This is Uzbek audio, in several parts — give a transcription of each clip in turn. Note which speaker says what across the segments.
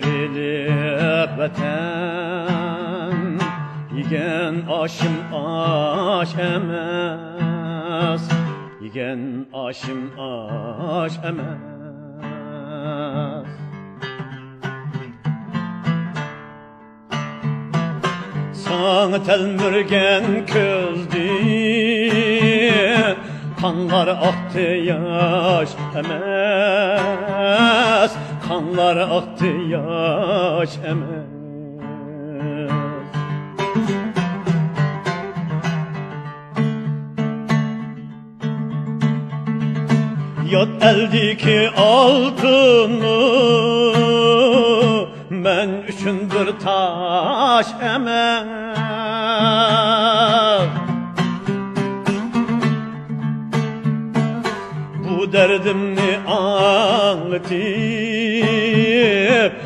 Speaker 1: Devrilip vatan yigen aşım aş emez, yigen aşım aş emez. Sana telmürgen közdün, kanlar aktı yaş emez, kanlar aktı yaş emez. Yat eldeki altını ben üçün bir taş emez. Bu derdimni anlatıp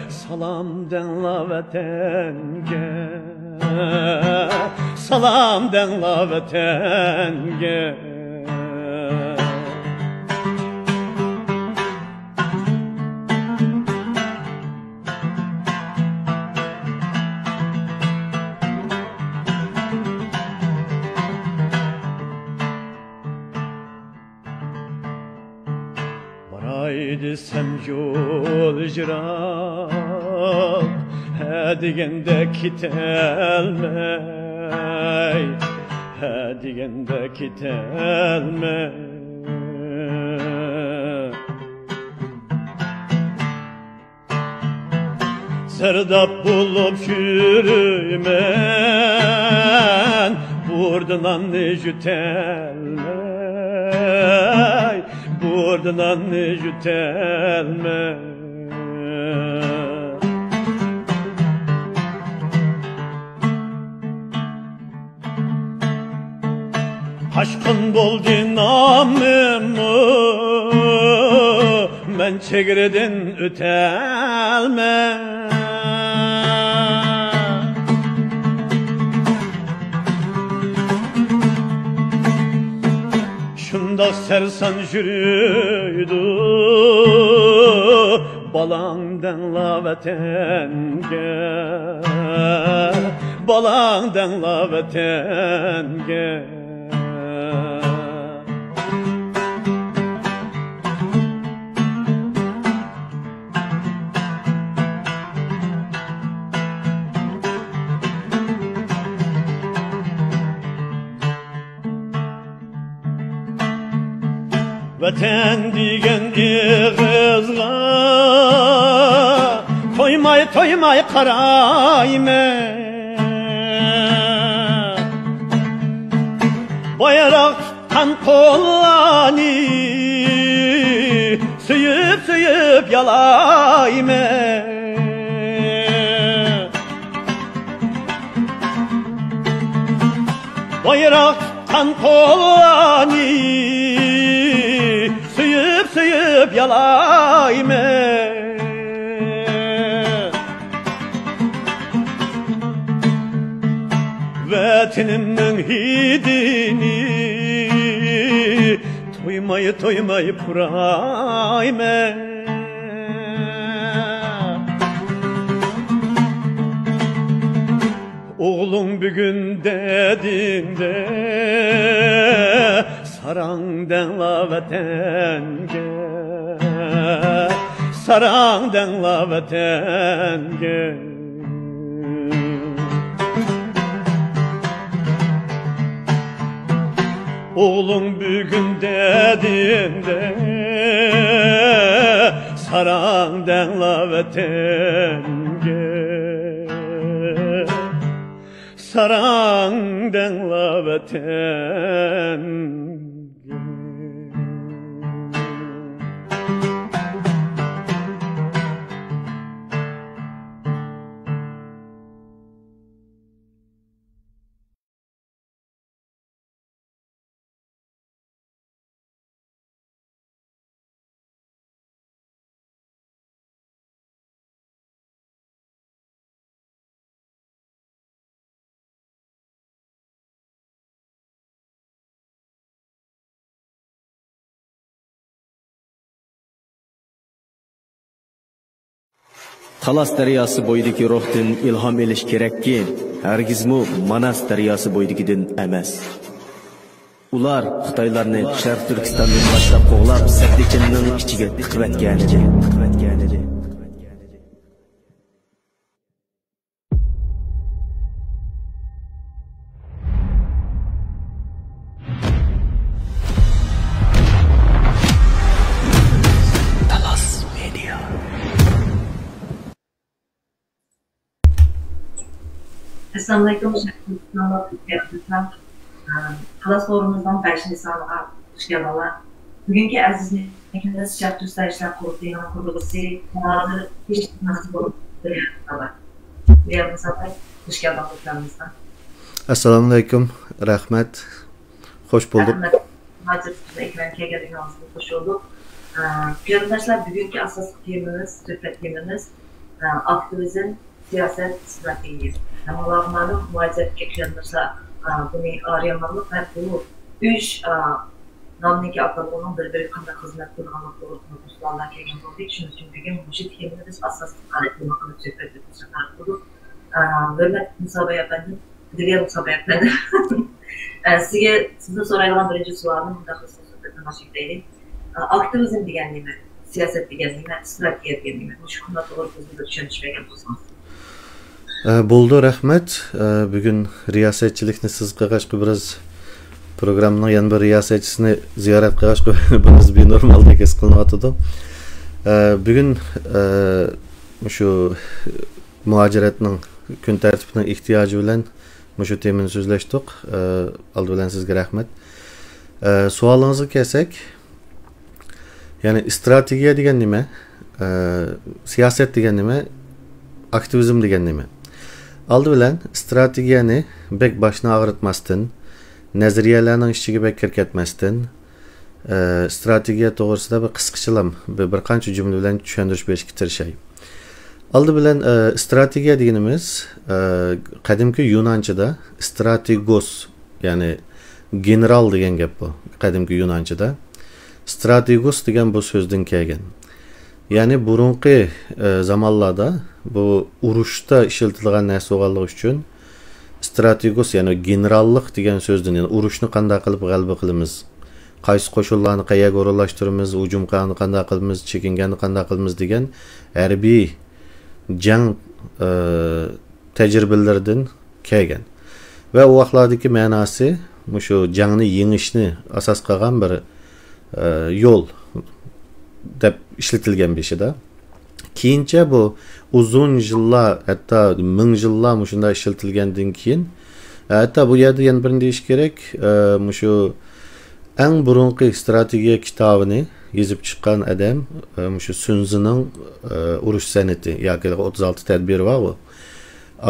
Speaker 1: salam denla vatenge, salam denla vatenge. Baraydı sen yol icrak, he degende kitelmey, he degende kitelmey. Serdap bulup yürümen, burdunan jütelmey, burdunan jütelmey. Aşkın boldu namımı, men çegirdin ötelme. Şunda sersan jürüydü, balandan la vatenge, balandan la vatenge. Vatan digen ağızga toymay toymay karayme, bayrak kan kollarını suyup suyup yalayme. Bayrak kan kollarını suyup suyup yalayme. Vatanımın hidini toymayı toymayı purayme. Oğlum bugün dediğinde sarangdan la vatenge, sarangdan la vatenge. Oğlum bugün dediğinde sarangdan la vatenge, sarangdan la vatenge.
Speaker 2: Talas daryosi bo'yidagi ruhdan ilhom elish kerakki, hargizmi Manas daryosi bo'yidagidan emas. Ular Xitoylarni Sharq Turkistondan boshlab qo'g'lab, Saklichinning ichiga tiqvatgan edi.
Speaker 3: Assalamualaikum, Talas forumumuzdan 5. sanığa hoş geldiniz. Bugünkü aziz mehmanımız Sharq Turkiston ishlar guruhining quruvchisi Muhammad nasib bo'lib hoş geldiniz.
Speaker 4: Assalomu alaykum, rahmat. Xo'sh bulduk.
Speaker 3: Hoş bulduk. Arkadaşlar bugünkü asas temamız, sohbet temamız aktivizm, siyaset, strateji. Malum muazzaf ekranlarsa bunu arayanlarlık ve bu üç namdaki akıllarının bir kanda hizmet kurganlık doğrultusunda kusulardan kelgen olduğu için bugün bu şey temimiz asas aletli makını sohbet etmesi şartlıdır. Hürmet musabaya efendim, diğer musabaya efendim. Sizden sorayılan birinci sualım, bu da hızlı sohbetin başlıklaydı. Aktivizm degenliğine, siyaset degenliğine, strateji degenliğine, bu şu konuda doğrultusunda düşünmüş ve gelmişsiniz.
Speaker 4: Bo'ldi, rahmat. Bugun riyosatchilikni siz qilg'achqa biraz programning yana bir riyosatchisini ziyorat qilg'achqa biz benormaldek his qilyapti. Bugun shu muhojiratning kun tartibining ehtiyoji bilan shu temani so'zlashdik. Oldi bilan sizga rahmat. Savolingizga kelsak, ya'ni strategiya degan nima? Siyosat degan nima? Aktivizm degan nima? Aldı bilen strategiyani bek başına ağrıtmasdan, nazariyalarning ichiga bek kirkatmasdan, strategiya to'g'risida bir qisqachalam, bir qancha jumla bilan tushuntirish berishga tirishay. Aldı bilen strategiya deganimiz qadimki Yunonchada strategos, ya'ni general degan gap bu. Qadimki Yunonchada strategos degan bu so'zdan kelgan. Yani burunqi zamanlarda bu urushda ishlatilgan narsa bo'lganligi uchun strategos, yani generallik degan so'zdan, yani urushni qanday qilib g'alaba qilamiz, qaysi qo'shinlarni qayerga o'rinlashtiramiz, hujum qanday qilamiz, chekinganni qanday qilamiz degan harbiy jang tajribalaridan kelgan. Va u vaqtlardagi ma'nosi shu jangni yengishni asos qilgan bir yo'l deb ishlatilgan beshida. Keyincha bu uzun yillar, hatta ming yillar shunday ishlatilgandan keyin, hatta bu yerda yana bir deyish kerak, shu eng burunqi strategiya kitobini yozib chiqqan odam shu Sunzining urush san'ati yoki 36 tadbir var bu.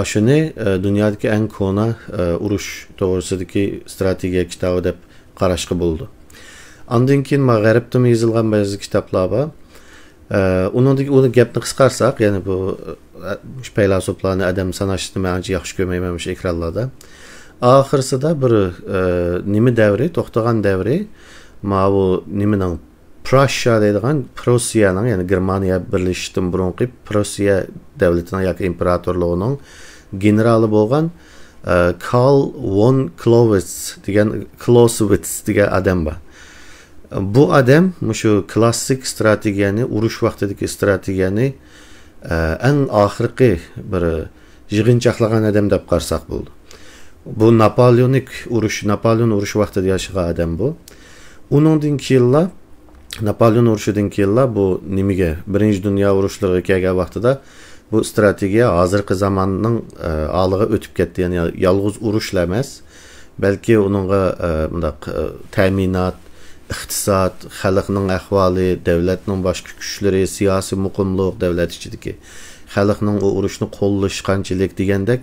Speaker 4: Shuni dunyodagi eng ko'na urush to'g'risidagi strategiya kitobi deb qarashga bo'ldi. Ondan keyin Mag'arbda yozilgan ba'zi kitoblar bor. Uni gapni qisqarsak, ya'ni bu faylasuflarni adam sanashni men ancha yaxshi ko'rmayman shu ekranlarda. Oxirsida bir nima davri, to'xtagan davri, bu nimaning Prussia deydigan Prussiyaning, ya'ni Germaniya birlashishdan burunqi Prussiya davlatining yoki imperatorligining generali bo'lgan Karl von Clausewitz degan odam bor. Bu adam shu klassik strategiyani, urush vaqtidagi strategiyani eng oxirgi bir yig'inchoqlagan odam deb qarasak bo'ldi. Bu Napoleon urush vaqtida yashagan odam bu. Uningdan keyinlar Napoleon urushidan keyinlar bu nimaga Birinchi dunyo urushlariga kelgan vaqtida bu strategiya hozirgi zamonning oldiga o'tib ketdi. Ya'ni yolg'iz urushlar emas, balki uningga bundaq ta'minot, iqtisod, xalqning ahvoli, davlatning boshqa kuchlari, siyosiy muqimlik, davlat ichidagi xalqning o urushni qo'llash qanchalik degandek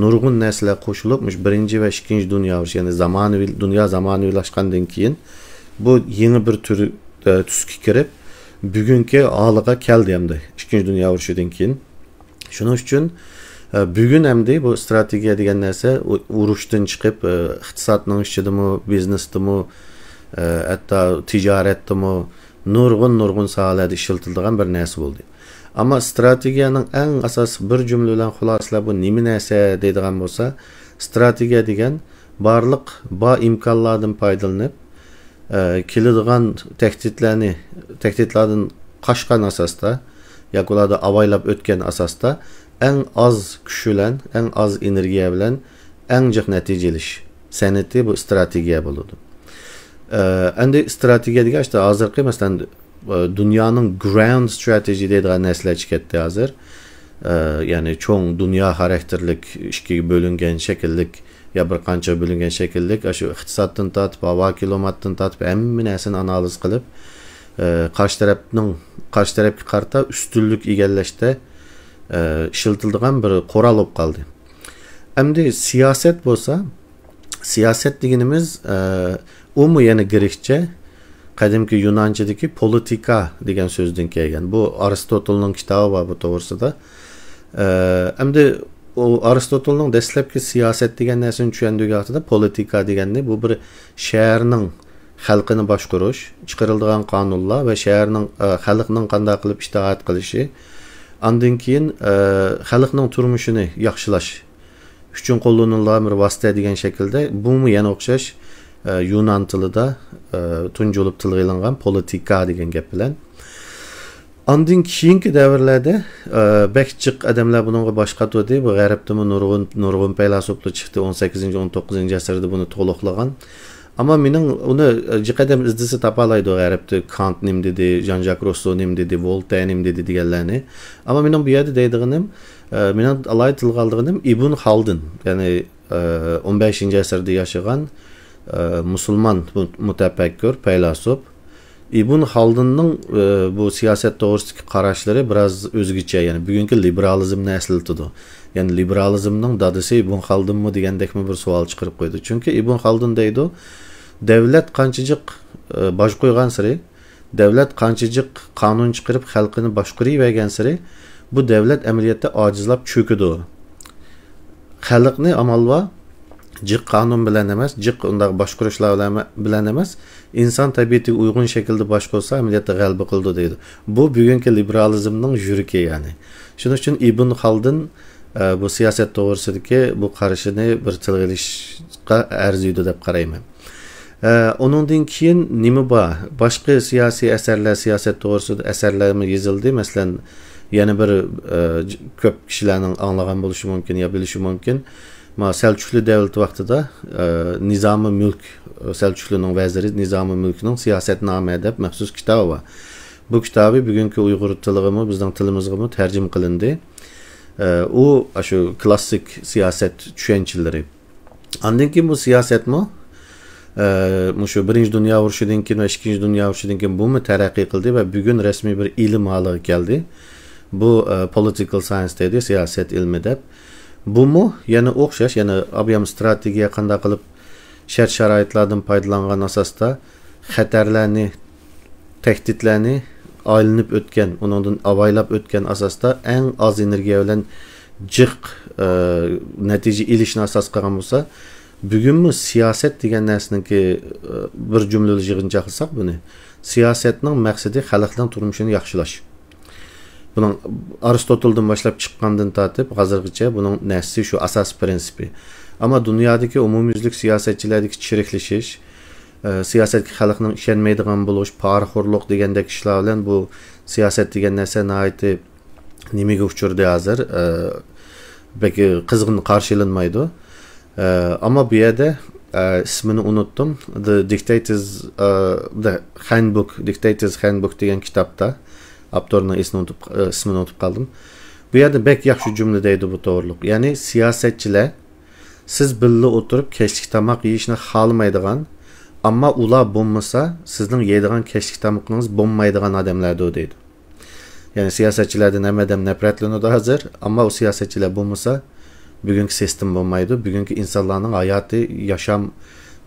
Speaker 4: nurg'un narsalar qo'shilib, birinchi va ikkinchi dunyo urushi, ya'ni dunyo zamonaviylashgandan keyin bu yangi bir tür tusga kirib, bugungi holiga keldi hamda ikkinchi dunyo urushidan keyin. Shuning uchun bugun hamda bu strategiya degan narsa urushdan chiqib, iqtisodning ichidami, biznesdami, hatta tijoratdami nurg'un sohalarda ishlatiladigan bir narsa bo'ldi. Ama strategiyanın en asas bir cümle bilen xulosalab bu nima narsa deydigan bo'lsa, strategiya degan barliq ba imkonlardan foydalanib, keladigan tehditlardan qaçqan asasda, yoki ularda avaylab o'tgan asasda en az kuch bilan, en az energiya bilan eng jiq natija ilish san'ati bu strategiya bo'ladi. Endi strategiya degan işte hozirgi masalan dünyanın ground strategy deydigan narsalar chiqyapti hozir. Yani cho'ng dunyo xarakterlik ishga bo'lingan shakllik ya bir qancha bo'lingan shakllik shu iqtisoddan tortib, havo kilometrdan tortib hamma narsani analiz qilib, qarshi tarafga qarata ustunlik egallashda ishiltiladigan bir qo'ral bo'lib qoldi. Endi siyoset bo'lsa, siyoset deganimiz u yana grekcha qadimki Yunonchadagi politika degan so'zdan kelgan. Bu Aristotelning kitobi va bu to'g'risida. Endi o Aristotelning dastlabki siyoset degan narsani tushundirgan vaqtida politika deganni bu bir shaharning xalqini boshqarish, chiqarilgan qonunlar va shaharning xalqning qanday qilib itoat qilishi, undan keyin xalqning turmushini yaxshilash uchun qo'llanilgan bir vosita degan shaklda bu yana o'xshash Yunan tilida tunji bo'lib tilga ilingan politika degan gap bilan. Ondan keyingi davrlarda bekchiq odamlar bunga boshqatdi. Bu g'arbda nurg'un faylasuflar chiqdi 18-19 asrda buni to'liqlagan. Ama mening uni jiqadam izdisi topalaydi g'arbda Kant nim dedi, Jean-Jacques Rousseau nim dedi, Voltaire nim dedi deganlarni. Ama mening bu yerda deydiganim, mening alayda tilga oldiganim Ibn Haldun, ya'ni 15-asrda yashagan Müslüman mutafakkur, faylasuf. İbn Haldun'un bu siyaset doğrusidagi qarashlari biraz o'zgacha, yani bugungi liberalizmni eslatadi. Yani liberalizmning dadisi Ibn Haldunmi degandekmi bir savol chiqarib qo'ydi. Chunki Ibn Haldun deydi, davlat qanchajik bosh qo'ygan sari, davlat qanchajik qonun chiqarib xalqini boshqaravergan sari, bu davlat amaliyotda ojizlab cho'kidi. Xalqni amalva jiq qonun bilan emas, jiq undaq boshqarishlar bilan emas, inson tabiatiga uygun şekilde boshqarsa amaliyotda g'alaba qildi deydi. Bu bugungi liberalizmning yuragi, yani. Shuning uchun Ibn Haldun bu siyoset to'g'risidagi bu qarashini bir tilg'ilishga arziydi deb qarayman. Onundan keyin nima bor? Boshqa siyosiy asarlar, siyoset to'g'risida asarlarmi yozildi? Masalan, yana bir ko'p kishilarning anglagan bo'lishi mumkin, ya bilishi mumkin. Selçuklu devleti vaqtida Nizami Mülk, Selçuklu'nun veziri Nizami Mülk'nin siyasetname deb maxsus kitabı var. Bu kitabı bugünkü Uyghur tilimi, bizden tilimizga tercüm qilindi. O şu klassik siyaset tushunchaları. Ondan keyin bu siyaset mi? Şu birinchi dunyo urushidan keyin va ikkinchi dunyo urushidan keyin bu taraqqiy qildi va bugun rasmiy bir ilm holiga keldi. Bu political science dedi, siyaset ilmi deb. Bu mu? Yani o'xshash, yani abiyam strategiya qanday qilib shart-sharoitlardan foydalangan asosda xatarlarni, tahdidlarni aylanib o'tgan, undan avaylab o'tgan asosda eng az energiya bilan jiq natija ilishni asos qilgan bo'lsa, bugunmi siyoset degan narsaniki bir jumla yig'incha qilsak buni, siyosetning maqsadi xalqning turmushini yaxshilash. Bunun Aristotel'dan başlap çıqqandan tortib hozirgacha bunun nassi şu asas prinsipi. Ama dünyadaki umumyüzlük siyasetçilerdeki çirikleşiş, siyasetki xalqning ishonmaydigan bo'lish, parxo'rlik degandek ishlar bilan bu siyoset degan narsa nihoyatda nimaga uchurdi hozir, belki qizg'in qarshilanmaydi. Ama bu yerda ismini unutdim. The Dictator's Handbook degan kitobda Abdur'un ismini unutup kaldım. Bu yerde bek yaxshi cümle deydi bu doğruluk. Yani siyasetçiler siz birlikte oturup keşlik tamak yeyişini xalmaydigan, ama ular bo'lmasa sizning yeydigan keşlik tamakınız bo'lmaydigan adamlardir deydi. Yani siyasetçilerden hem nefretlenadi hazır, ama o siyasetçiler bo'lmasa bugünkü sistem bo'lmaydi, bugünkü insanların hayatı, yaşam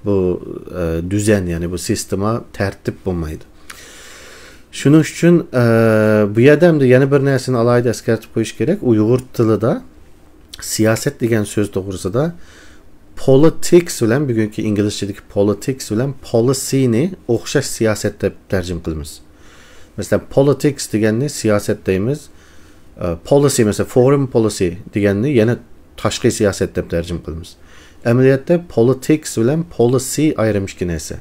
Speaker 4: bu düzen, yani bu sistema tertip bo'lmaydi. Şunun için bu yerda yana bir narsani alayda eskartib qo'yish kerak. Uyg'ur tilida siyoset degan so'z to'g'risida politics bilan bugungi inglizchadagi politics bilan policy'ni o'xshash siyoset deb tarjima qilamiz. Mesela politics deganni siyoset deymiz, policy mesela foreign policy deganni yana tashqi siyosat deb tarjima qilamiz. Amaliyotda politics bilan policy ayrim ikki narsa.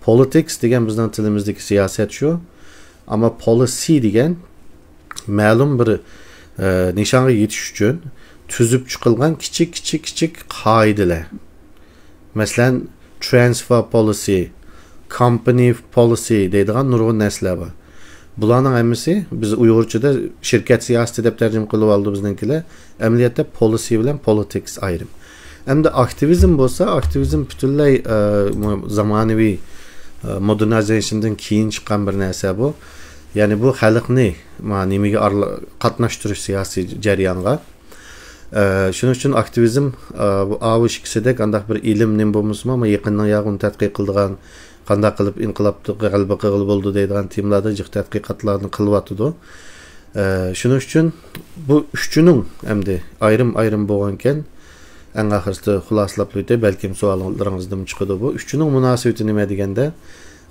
Speaker 4: Politics degan bizning tilimizdagi siyosat shu, ammo policy degan ma'lum bir nishonga yetish uchun tuzib chiqilgan kichik qoidalar. Masalan, transfer policy, company policy deydigan nurg'un narsalar bor. Bularning hammasi biz Uyg'urchada shirkat siyosati deb tarjima qilib oldi bizninkilar. Amaliyotda policy bilan politics ayrim. Hamda aktivizm bo'lsa, aktivizm butunlay zamonaviy modernizationdan keyin chiqqan bir narsa bu. Ya'ni bu xalqni nimaga qatnashtirish siyosiy jarayonga. Shuning uchun aktivizm bu avish ikisida qandaq bir ilm nim bo'lmasmi, ammo yaqindan yaqin tadqiq qildigan, qandaq qilib inqilobni g'alaba qilib bo'ldi deydigan timlarda jiq tadqiqotlarni qilyotdi. Shuning uchun bu uchunun hamda ayrim bo'lgan ekan, eng oxirida xulosalab qo'ydi, balkim savollaringizdan chiqadi bu. Uchunun munosabati nima deganda,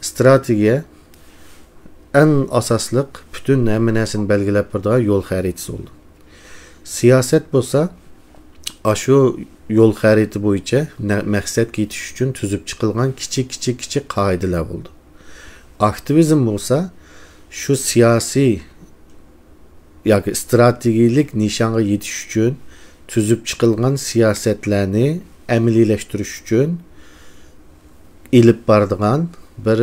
Speaker 4: strategiya eng asosliq butun hamma narsani belgilab turadigan yo'l xaritasi bo'ldi. Siyosat bo'lsa, shu yo'l xaritasi bo'yicha maqsadga yetish uchun tuzib chiqilgan kichik qoidalar bo'ldi. Aktivizm bo'lsa, shu siyosiy yoki strategik nishonga yetish uchun tuzib chiqilgan siyosatlarni amaliylashtirish uchun ilib boradigan bir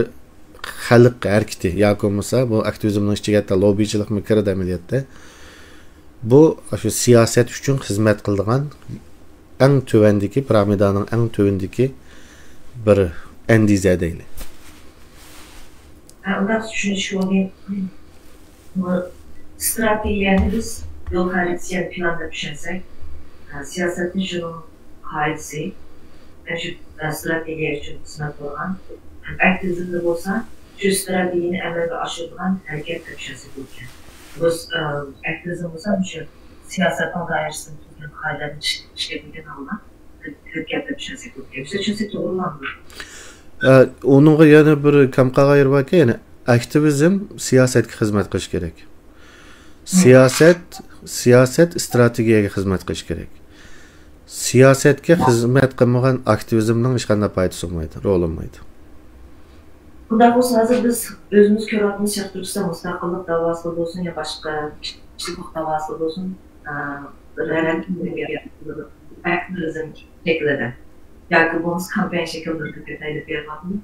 Speaker 4: xalq harakati yoki bo'lmasa bu aktivizmning ichiga lobbichilik kiradi amaliyotda. Bu shu siyosat uchun xizmat qiladigan eng tövendeki piramidaning eng tövendeki bir endiza deyli.
Speaker 3: Unda tushunish yo'li strategiyani biz yo'l xaritasi planda tushunsak, siyosatni shu qoidasi, shu strategiya uchun xizmat qilgan, aktivizmda bo'lsa, shu strategiyani amalga oshirgan harakat tushunsak bo'lgan. Biz aktivizm bo'lsa, shu siyosatdan doirasida turgan qoidalarni ishga bo'lgan holda harakat tushunsak bo'lgan. Biz tushunsak to'g'rilanadi.
Speaker 4: Onunğa yana bir kamqaga ayırmak ki, yani aktivizm siyasatga xizmat qilish kerak. Siyaset strategiyaga xizmat qilish kerak. Siyasatga xizmat qilmagan aktivizmning hech qanday foydasi bo'lmaydi, rol olmaydi.
Speaker 3: Bunda bo'lsa, hozir biz o'zimiz ko'ryapmiz, Sharq Turkiston mustaqillik da'vosi bo'lsin yo boshqa kishilik da'vosi bo'lsin, aktivizm shaklida yoki bo'lmasa kampaniya shaklida ko'paytirib beryapmiz.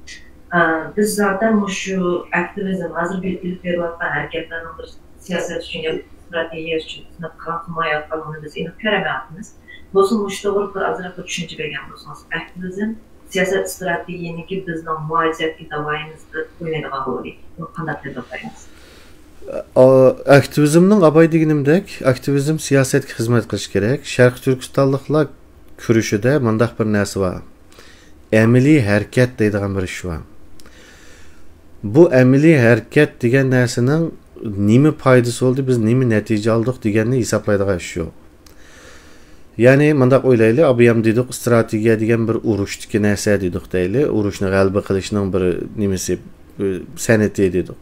Speaker 3: Biz zaten shu aktivizm hozir belgilab beryapgan harakatlarning bir siyosat uchun yo strategiya uchun xizmat qilmayotganini biz aniq ko'ramayapmiz. Bo'lsin, shu to'g'ri bir ozroq tushuncha bergan bo'lsangiz, aktivizm siyosat strategiyaniki bizning muvaffaqiyatli davoyimizda o'ynaydigan bo'ladi. Buni qanday deb o'ylaysiz?
Speaker 4: Aktivizmning abay deganimdek, aktivizm siyosatga xizmat qilish kerak. Sharq Turkistonliklar kurishida mundaq bir narsa bor. Amaliy harakat deydigan bir ish bor. Bu amaliy harakat degan narsaning nima foydasi bo'ldi, biz nima natija oldik deganni hisoblaydigan ish yo'q. Ya'ni mundaq o'ylaylik, abiyam dedik, strategiya degan bir urushdagi narsa dedik deyli, urushni g'alaba qilishning bir nimasi san'ati dedik.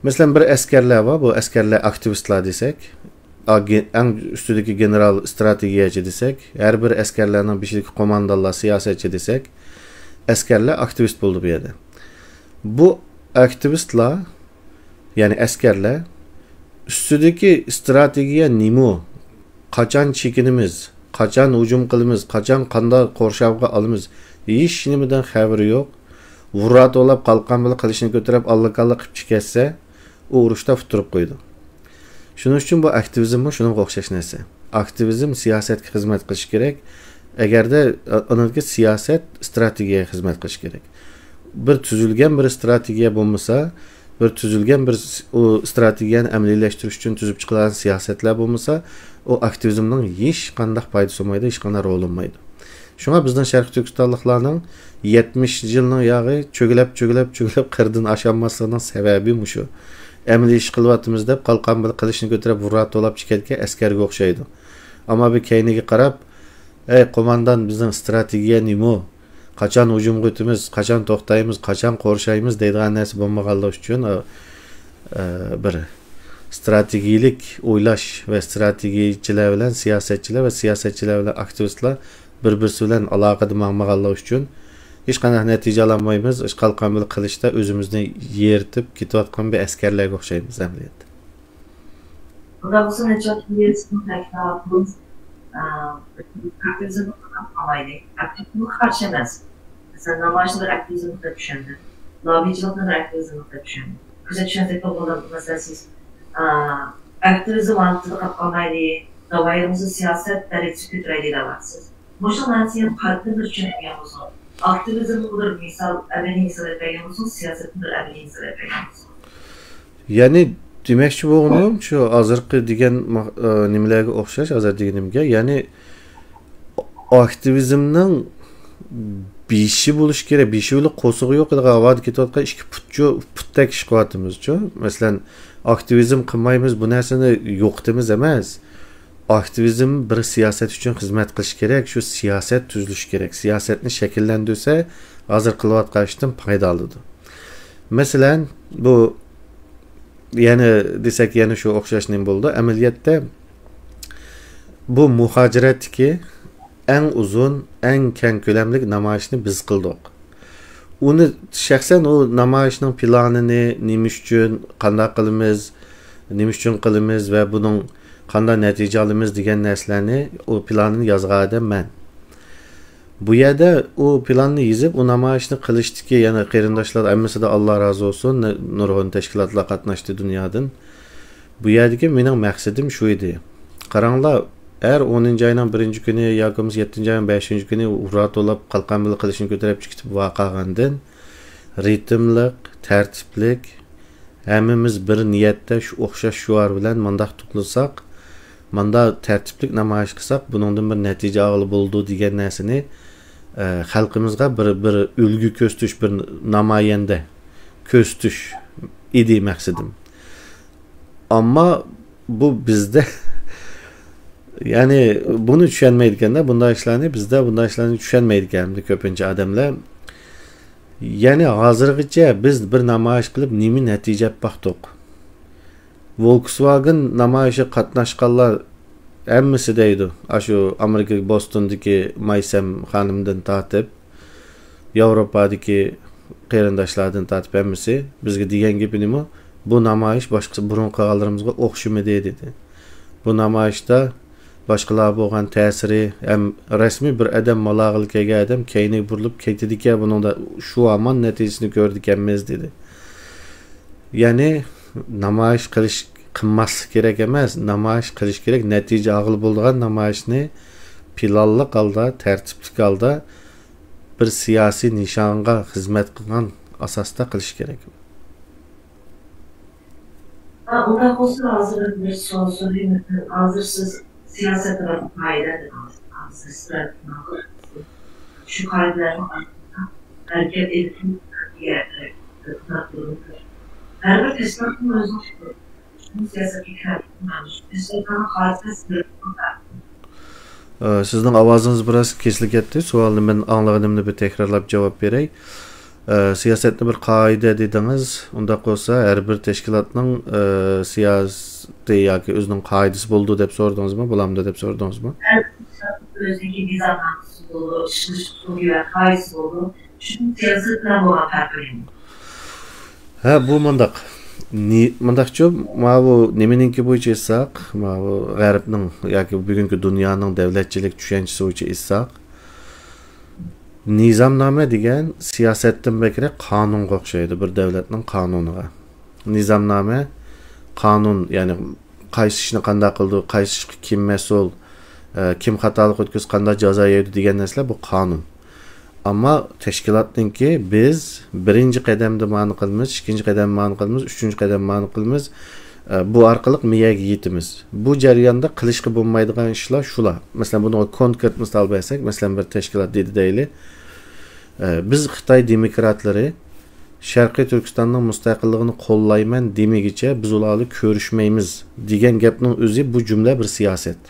Speaker 4: Masalan, bir askarlar bor, bu askarlar aktivistlar desak, eng ustidagi general strategiyachi desak, har bir askarlarning beshidagi qo'mondonlar siyosatchi desak, askarlar aktivist bo'ldi bu yerda. Bu aktivistlar, ya'ni askarlar ustidagi strategiya nima? Qachon chekinimiz, qachon hujum qilamiz, qachon qanday qo'rshavga olamiz, hech nimadan xabari yo'q. Vurrat olib qalqon bilan qilishni ko'tarib allaqalla qilib chiqarsa, u urushda futurib qo'ydi. Shuning uchun bu aktivizmmi shunga o'xshash narsa. Aktivizm siyosatga xizmat qilish kerak. Agarda unga siyosat strategiyaga xizmat qilish kerak. Bir tuzilgan bir strategiya bo'lmasa, bir tuzilgan bir o strategiyani amaliylashtirish uchun tuzib chiqilgan siyosatlar bo'lmasa, o aktivizmning hech qanday foydasi bo'lmaydi, hech qanday rol olmaydi. Shunga bizning Sharq Turkistonliklarning 70 yilning yog'i cho'gilab qirdan ashanmasligining sababi shu. Amaliy ish qilyapmiz deb qalqon bilan qilishni ko'tarib vurrat to'lab chiqayotgan askarga o'xshaydi. Ammo bu keyniga qarab, "Ey qo'mondan, bizning strategiya nima? Qachon hujumga o'tamiz, qachon to'xtaymiz, qachon qorshaymiz" deydigan narsa bo'lmaganligi uchun bir stratejilik o'ylash va strategiyachilar bilan siyosatchilar va siyosatchilar bilan aktivistlar bir-birisi bilan aloqada bo'lmaganlar uchun hech qanday natija olmaymiz. Ish qalqonbil qilishda o'zimizni yeritib ketayotgan bir askarlarga o'xshaymiz amaliyotda.
Speaker 3: Bunda bu neçe üyesinin teknolojimiz aktivizm alaydı. Aktivizm karşı emez. Mesela namazcılar aktivizmde düşündü. Lobbycilikler aktivizmde düşündü. Kısa düşünsek de burada mesela siz aktivizm mantığı kapkamaydı. Davayımızı siyaset derecesi kütüreydi de varsınız. Boşa lansiyen farklı bir düşünmüyor musun? Aktivizm budur misal, evveli misal etmeyi musun? Siyaset budur evveli misal etmeyi musun?
Speaker 4: Yani demoqchi bo'lganim shu hozirgi degan nimalarga o'xshash, hozir deganimga, ya'ni aktivizmning beshi bo'lish kerak, beshi bilan qo'sig'i yo'q edi, avval ketayotgan ikki putdak ish qilyapmiz-ku. Masalan, aktivizm qilmaymiz, bu narsani yo'q demiz emas. Aktivizm bir siyosat uchun xizmat qilish kerak, shu siyosat tuzilishi kerak. Siyosatni shakllantirsa, hozir qilayotgan ishdan foydalidir. Masalan, bu yani desek yani şu o'xshashning bo'ldi. Amaliyotda bu muhojiratdagi eng uzun, eng keng ko'lamli namoyishni biz qildik. Uni shaxsan o namoyishning planini nima uchun, qanday qilamiz, nima uchun qilamiz va buning qanday natija olamiz degan narsalarni o planini yozgan odam men. Bu yerda o planni yozib, o namoyishni qilishdiki, yana qarindoshlar hammasida Alloh rozi bo'lsin, nurg'un tashkilotlar qatnashdi dunyodan. Bu yerdagi mening maqsadim shu edi. Qaranglar, er 10-oyning 1-kuni yoki 7-oyning 5-kuni urrat olib qalqonbil qilishni ko'tarib chiqib vaqagandan ritmli, tartiblik, hammamiz bir niyatda shu o'xshash shuar bilan mandaq tutulsak, manda tartiblik namoyish qilsak, buningdan bir natija olib bo'ldi degan narsani xalqimizga bir ulgu ko'rsatish, bir namoyanda ko'rsatish edi maqsadim. Ammo bu bizda yani bunu tushunmaydiganda, bunday ishlarni bizda bunday ishlarni tushunmaydiganda ko'pincha odamlar. Yani hozirgacha biz bir namoyish qilib nima natija topdik. Volkswagen namoyishi qatnashganlar hammasi deydi. Shu Amerika Bostondagi Maysam xonimdan tortib, Yevropadagi qarindoshlardan tortib hammasi bizga degan gapi nima? Bu namoyish boshqa burun qilganlarimizga o'xshamadi dedi. Bu namoyishda boshqalar bo'lgan ta'siri ham rasmiy bir odam malag'il kelgan odam keyni burilib ketdiki, buningda shu amon natijasini ko'rdik emas dedi. Ya'ni namoyish qilmaslik kerak emas, namoyish qilish kerak, natija og'il bo'lgan namoyishni planli holda, tartibli holda bir siyosiy nishonga xizmat qilgan asosda qilish kerak.
Speaker 3: Ondan sonra hazır bir soru sorayım. Hazır siz siyaset olarak kaydedir. Şu kaydelerin altında hareket eğitim her bir esnafın özü siyaseti kaydetilmemiş. Esnafın kaydesi
Speaker 4: Sizning ovozingiz biroz kesilib ketdi. Savolni men anglaganimni bir takrorlab javob beray. Siyasetni bir qoida dedingiz. Unda qo'sa har bir tashkilotning siyosati yoki o'zining qoidasi bo'ldi deb so'radingizmi? Bulamda deb so'radingizmi?
Speaker 3: Özdeki nizamlaması oldu, işiniz ve kayısı oldu. Şimdi siyasetle bu farklı.
Speaker 4: Ha, bu mandaq. Mandaqçı, bu nemeninki bo'yicha etsaq, bu g'arbning yoki bugungi dunyoning davlatchilik tushunchasi bo'yicha etsaq, nizomnoma degan siyosatdan bakra qonunga o'xshaydi, bir davlatning qonuniga. Nizomnoma qonun, ya'ni qaysi ishni qanday qildi, qaysi ishga kim mas'ul, kim xatolik o'tkazsa qanday jazo yeydi degan narsalar bu qonun. Ama teşkilatınki biz birinci qadamda ma'ni qilamiz, ikkinchi qadam ma'ni qilamiz, uchinchi qadam ma'ni qilamiz. Bu orqali miyaga yetimiz. Bu jarayonda qilishga bo'lmaydigan ishlar shular. Masalan, buni konkret misol bersak, masalan bir tashkilot dedi deyli. Biz Xitoy demokratlari Sharqiy Turkistonning mustaqilligini qo'llayman demagicha biz ularni ko'rishmaymiz degan gapning o'zi bu jumla bir siyoset.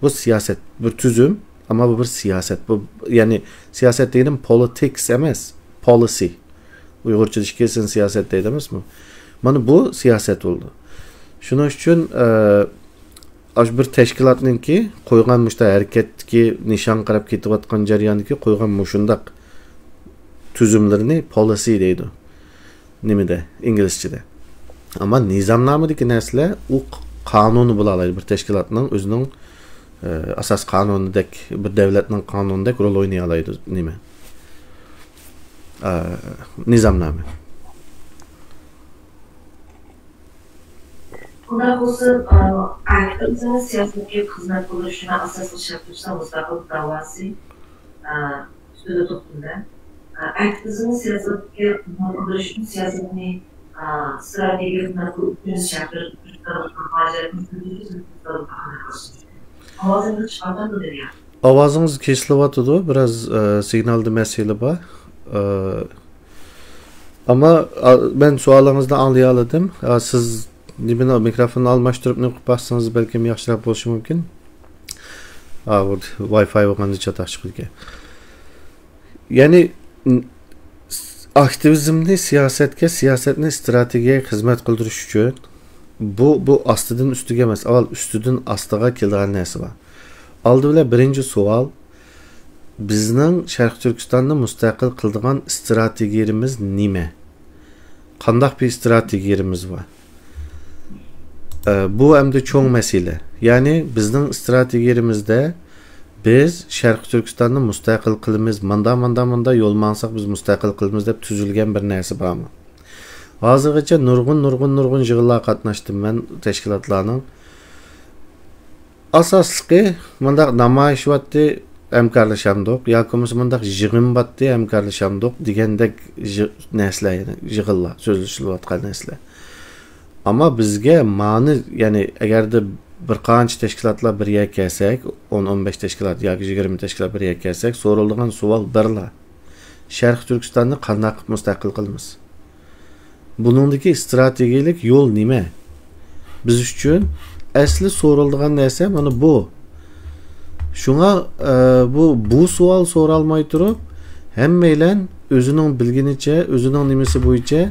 Speaker 4: Bu siyoset, bir tuzum. Ama bu bir siyaset. Bu yani siyaset dedim politics emas, policy. Uyg'urcha kesin siyaset deydimizmi? Mana bu siyaset oldu. Shuning uchun bir tashkilotninki qo'ygan mushta harakatga nishon qarab ketayotgan jarayondagi qo'ygan mushundaq tuzumlarini policy deydi. Nimada? Inglizchada. Ama nizamnamadagi narsalar u qonuni bo'la oladi. Bir tashkilotning o'zining asos qonunidek, bir davlatning qonunidek rol o'ynay oladi nima? Nizamnoma.
Speaker 3: Bundan olsun, aktivizmin siyasetga xizmat qilishini asosiy shart tutsa mustaqil da'vosi ustida to'xtaldi. Aktivizmin siyasetga xizmat qilishini siyosatni strategik uchun shart
Speaker 4: Ovozingiz kesilyapti, biraz signalda masala bor. Ama ben sualınızda anlayaladım. Siz dibine mikrofonu almashtırıp ne bassanız belki yaxshiroq bo'lishi mumkin. Wi-Fi bo'lganda chataq chiqadi. Ya'ni aktivizmni siyosatga, siyosatni strategiyaga xizmat qildirish uchun bu ostidan ustiga emas, avval ustidan ostiga kelgan narsa bor. Oldi bilan birinchi savol, bizning Sharq Turkistonni mustaqil qiladigan strategiyamiz nima? Qanday bir strategiyamiz var? Bu hem de çoğun mesele. Yani bizning strategiyamizda biz Sharq Turkistonni mustaqil qilamiz, manda yo'l mansak biz mustaqil qilamiz deb tuzilgan bir narsa bormi? Hozirgacha nurg'un yig'inlar qatnashdim men tashkilotlarning. Asosli mundaq namoyish vatdi hamkorlashamdiq yoki mundaq yig'in batdi hamkorlashamdiq degandek narsalar, yig'inlar, so'zlashayotgan narsalar. Ama bizga ma'ni, ya'ni agarda bir qancha tashkilotlar bir yerga kelsak, 10-15 tashkilot yoki 20 tashkilot bir yerga kelsak, so'raladigan savol birla. Sharq Turkistonni qanday qilib mustaqil qilamiz? Buningdagi strategik yo'l nima? Biz uchun asli so'raladigan narsa mana bu. Shunga bu savol so'ralmay turib, hammaylar o'zining bilginicha, o'zining nimasi bo'yicha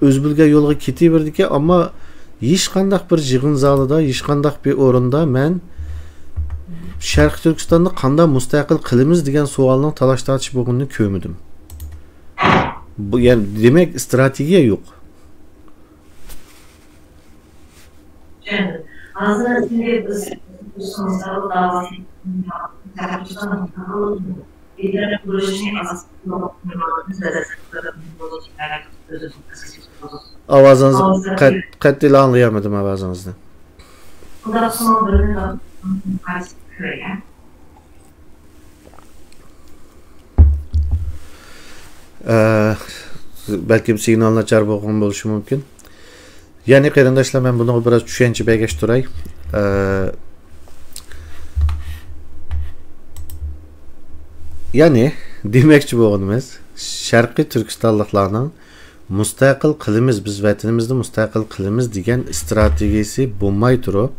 Speaker 4: öz bilge yo'lga ketiberdiki, ama hech qanday bir yig'in zalida, hech qanday bir o'rinda men Sharq Turkistonni qanday mustaqil qilamiz degan savolning talash tortish bo'lganini ko'rmadim. Bu yani demek strategiya yo'q.
Speaker 3: Hozir biz mustaqil da'vosi
Speaker 4: Avazınızı qattiq anlayamadım avazınızdan. Belki bir signallar çar bo'lgan bo'lishi mumkin. Yani qarindoshlar, men buni biraz tushuncha bergashtiray. Yani demoqchi bo'lganimiz Sharqiy Turkistonliklarning mustaqil qilamiz, biz vatanimizni mustaqil qilamiz degan strategiyasi bo'lmay turib,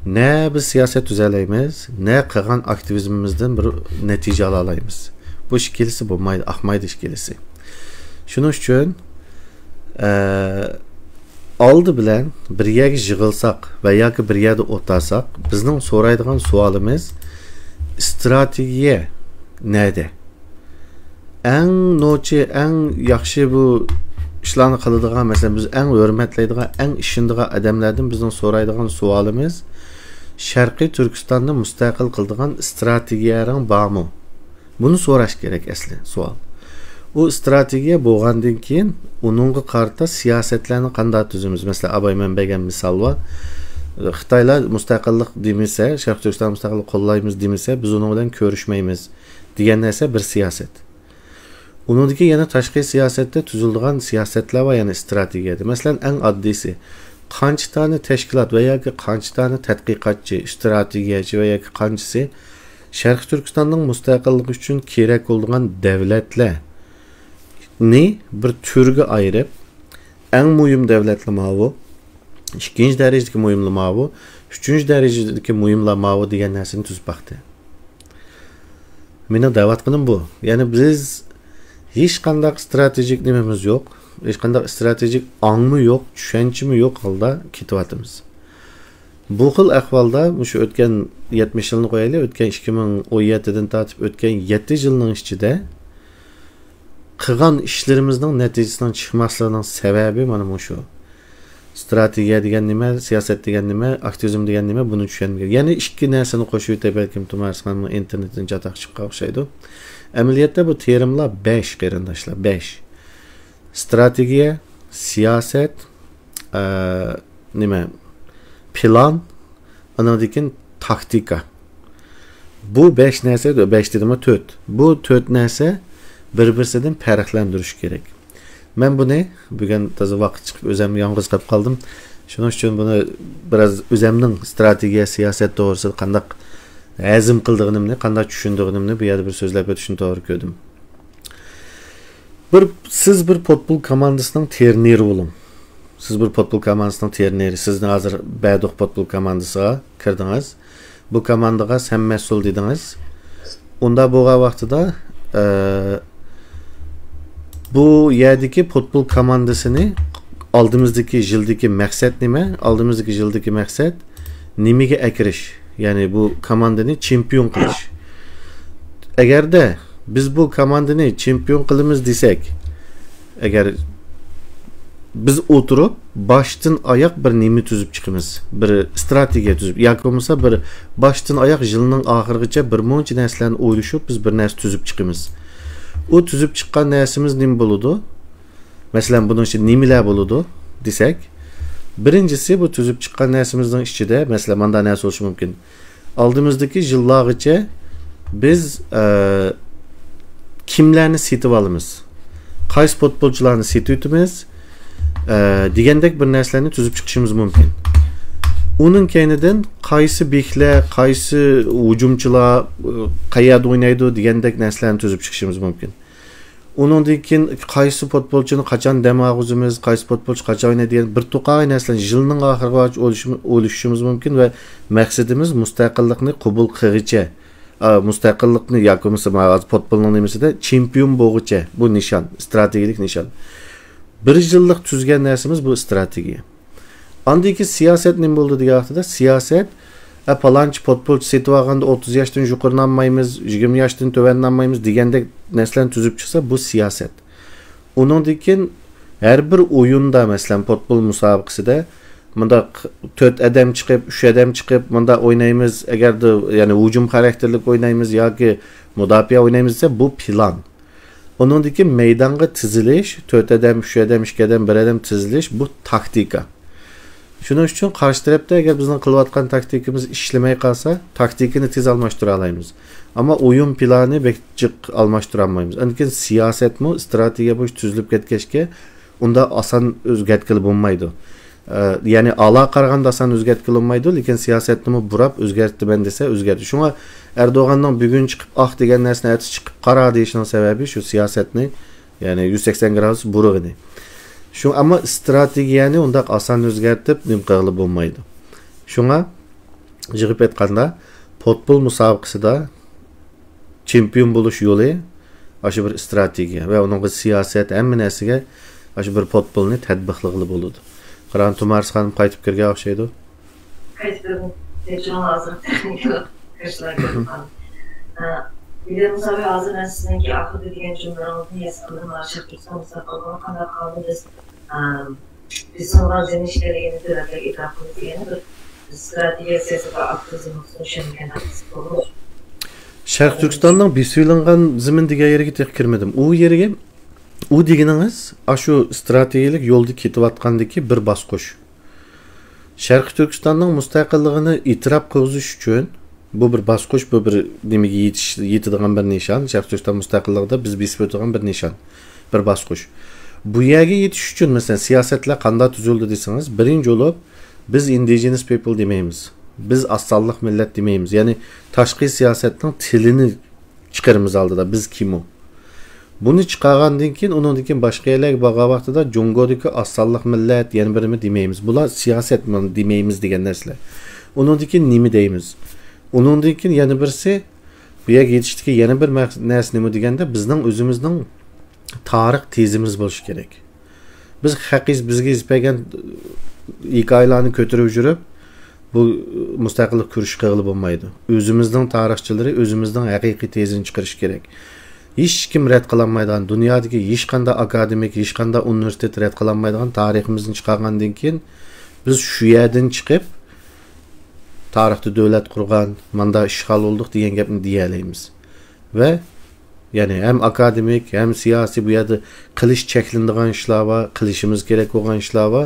Speaker 4: ne biz siyosat tuzalaymiz, ne qilgan aktivizmimizdan bir natija ola olamiz. Bu ishkilisi bo'lmaydi, ahmaydi ishkilisi. Shuning uchun oldi bilan bir yerga yig'ilsak va yoki bir yerda o'tirsak, bizning so'raydigan savolimiz strategiya nerede? En nochi, en yaxshi bu ishlarni qiladigan, mesela biz en hurmatlaydigan, en ishonadigan odamlardan bizning so'raydigan savolimiz Sharqiy Turkistonni mustaqil qiladigan strategiyaring bormi? Buni so'rash kerak asli savol. O strategiya bo'lgandan keyin uningga qarata siyosatlarni qanday tuzamiz? Mesela abay men bergan misol bor. Xitoylar mustaqillik demese, Sharq Turkiston mustaqillik qo'llaymiz demese, biz uning bilan ko'rishmaymiz degan narsa bir siyosat. Uningdagi yana tashqi siyosatda tuzilgan siyosatlar va yana strategiyada. Masalan, eng oddiysi qancha tane tashkilot va yoki qancha tane tadqiqotchi, strategiyachi va yoki qanchasi Sharq Turkistonning mustaqilligi uchun kerak bo'lgan davlatlar ni bir turga ayirib, eng muhim davlatlar mavu, ikkinchi darajadagi muhimlar mavu, uchinchi darajadagi muhimlar mavu degan narsani tuzib baxti. Meni da'vat qilim bu. Yani biz hech qanday strategik nimamiz yo'q. hech qanday strategik angmi yo'q, tushunchimi yo'q holda ketyapmiz. Bu xil ahvolda shu o'tgan 70 yilni qo'yaylik, o'tgan 2017 dan tortib o'tgan 7 yilning ichida qilgan ishlarimizning natijasidan chiqmasligining sababi mana shu. Strategiya degan nima, siyosat degan nima, aktivizm degan nima, buni tushunmagan. Ya'ni ikki narsani qo'shib o'tib balkim Tumarsxon internetdan jatoq chiqib o'xshaydi. Amaliyotda bu terimlar 5 qarindoshlar, 5. Strategiya, siyosat, nima? Plan, ondan keyin taktika. Bu 5 narsa, 5 dedim 4. Bu 4 narsa bir-birisidan farqlantirish kerak. Men buni bugun toza vaqt chiqib o'zim yolg'iz qolib qoldim. Shuning uchun buni biraz o'zimning strategiya, siyosat to'g'risida qanday azm qilganimni, qanday tushunganimni bu yerda bir so'zlab o'tishni to'g'ri ko'rdim. Siz bir futbol komandasining treneri bo'ling. Siz bir futbol komandasining treneri, sizni hozir Baduq futbol komandasiga kirdingiz. Bu komandaga sen mas'ul dedingiz. Unda bo'lgan vaqtida bu yerdagi futbol komandasini oldimizdagi yildagi maqsad nima? Oldimizdagi yildagi maqsad nimaga akirish? Ya'ni bu komandani chempion qilish. Agarda biz bu komandani chempion qilamiz desak, agar biz o'tirib boshdan oyoq bir nima tuzib chiqamiz, bir strategiya tuzib, yoki bo'lmasa bir boshdan oyoq yilning oxirigacha bir muncha narsalarni o'ylashib biz bir narsa tuzib chiqamiz. O tuzib chiqqan narsamiz nima bo'ladi? Masalan, buning ichida nimalar bo'ladi desak, birinchisi bu tuzib chiqqan narsamizning ichida, masalan, menda narsa bo'lishi mumkin. Oldimizdagi yillargacha biz kimlarni setib olamiz? Qaysi futbolchilarni setib o'tamiz? Degandek bir narsalarni tuzib chiqishimiz mumkin. Onun keynidan qaysi beklar, qaysi hujumchilar qayerda o'ynaydi degandek narsalarni tuzib chiqishimiz mumkin. Undan keyin qaysi futbolchini qachon dam olishimiz, qaysi futbolchi qachon o'ynaydi degan bir to'qay narsalarni yilning oxirigacha o'lishimiz mumkin va maqsadimiz mustaqillikni qabul qilgicha, mustaqillikni yoki bo'lmasa futbolning nimasida chempion bo'lgicha, bu nishon, strategik nishon. Bir yillik tuzgan narsamiz bu strategiya. Andaki siyaset nima bo'ldi degan vaqtida siyosat palanchi futbolchi setib olganda 30 yoshdan yuqorilanmaymiz, 20 yoshdan tuvanlanmaymiz degandek narsalarni tuzib chiqsa bu siyosat. Undan keyin har bir o'yinda masalan futbol musobaqasida bunda 4 odam chiqib, 3 odam chiqib bunda o'ynaymiz, agarda ya'ni hujum xarakterli o'ynaymiz yoki mudofaa o'ynaymiz desa bu plan. Undan keyin maydonga tizilish, 4 odam, 3 odam, 2 odam, 1 odam tizilish bu taktika. Shuning uchun qarshi tarafda agar bizning qilayotgan taktikamiz ishlamay qolsa, taktikani tez almashtira olamiz. Ammo o'yin planini bekjiq almashtira olmaymiz. Lekin siyosatmi, strategiya bo'yicha tuzilib ketgachga unda oson o'zgartirib bo'lmaydi. Ya'ni ala qaraganda oson o'zgartirib bo'lmaydi, lekin siyosatni burab o'zgartirman desa o'zgardi. Shunga Erdo'g'anning bugun chiqib degan narsani aytib chiqib qara deyishining sababi shu siyosatni, ya'ni 180 gradus burug'ini. Şu ama strategiyani unda asan o'zgartib nimqilib bo'lmaydi. Shunga yig'ib aytganda futbol musobaqasida chempion bo'lish yo'li aşı bir strategiya va uning siyosat hamma narsaga aşı bir futbolni tadbiqliqli bo'ladi. Qiron Tumarsxon qaytib kirgan o'xshaydi.
Speaker 3: Qaytib tekrar hazır texnika qilishlar. Biliyorum tabii hazır ben sizinki akıl dediğin cümlelerini yazdım. Aşık tutsan mutlaka kadar kaldınız. Biz sonra zemin işleri yeni devletler etrafımız yeni bir strateji siyaseti ve aktivizm olsun şimdiden olur.
Speaker 4: Şarkı Türkistan'dan bir söylengen zemin diye yere gittik kirmedim. O yere o diğiniz aşı stratejik yolda kitivatqandaki bir basqoş. Şarkı Türkistan'dan müstakillığını itiraf qilish uchun bu bir basqoş, bu bir nimaga yetadigan bir nishon. Sharq Turkiston mustaqilligida biz besib o'tgan bir nishon, bir basqoş. Bu yerga yetish uchun masalan siyosatlar qanday tuzildi desangiz, birinchi bo'lib biz indigenous people demaymiz. Biz asalliq millat demaymiz. Ya'ni tashqi siyosatning tilini chiqaramiz oldida biz kim o? Bunu chiqargandan keyin undan keyin boshqa yerlar bo'lgan vaqtida Jungodagi asalliq millat yana birimi demaymiz. Bular siyosat demaymiz degan narsalar. Undan keyin nima deymiz? Undan keyin yana birisi bu yerga yetishdiki yana bir narsa nima deganda bizning o'zimizning tarix tezimiz bo'lishi kerak. Biz bizga ispagan hikoyalarni ko'tarib yurib, bu mustaqillik kurish qilib bo'lmaydi. O'zimizning tarixchilari o'zimizning haqiqiy tezini chiqarish kerak. Hech kim rad qilinmaydigan, dunyodagi hech qanday akademik, hech qanday universitet rad qilinmaydigan tariximizni chiqargandan keyin biz shu yerdan chiqib tarixda davlat qurgan, manda ishg'ol bo'ldik degan gapni deya olamiz. Va ya'ni hem akademik, hem siyasi bu yerda qilish cheklanadigan ishlar va qilishimiz kerak bo'lgan ishlar va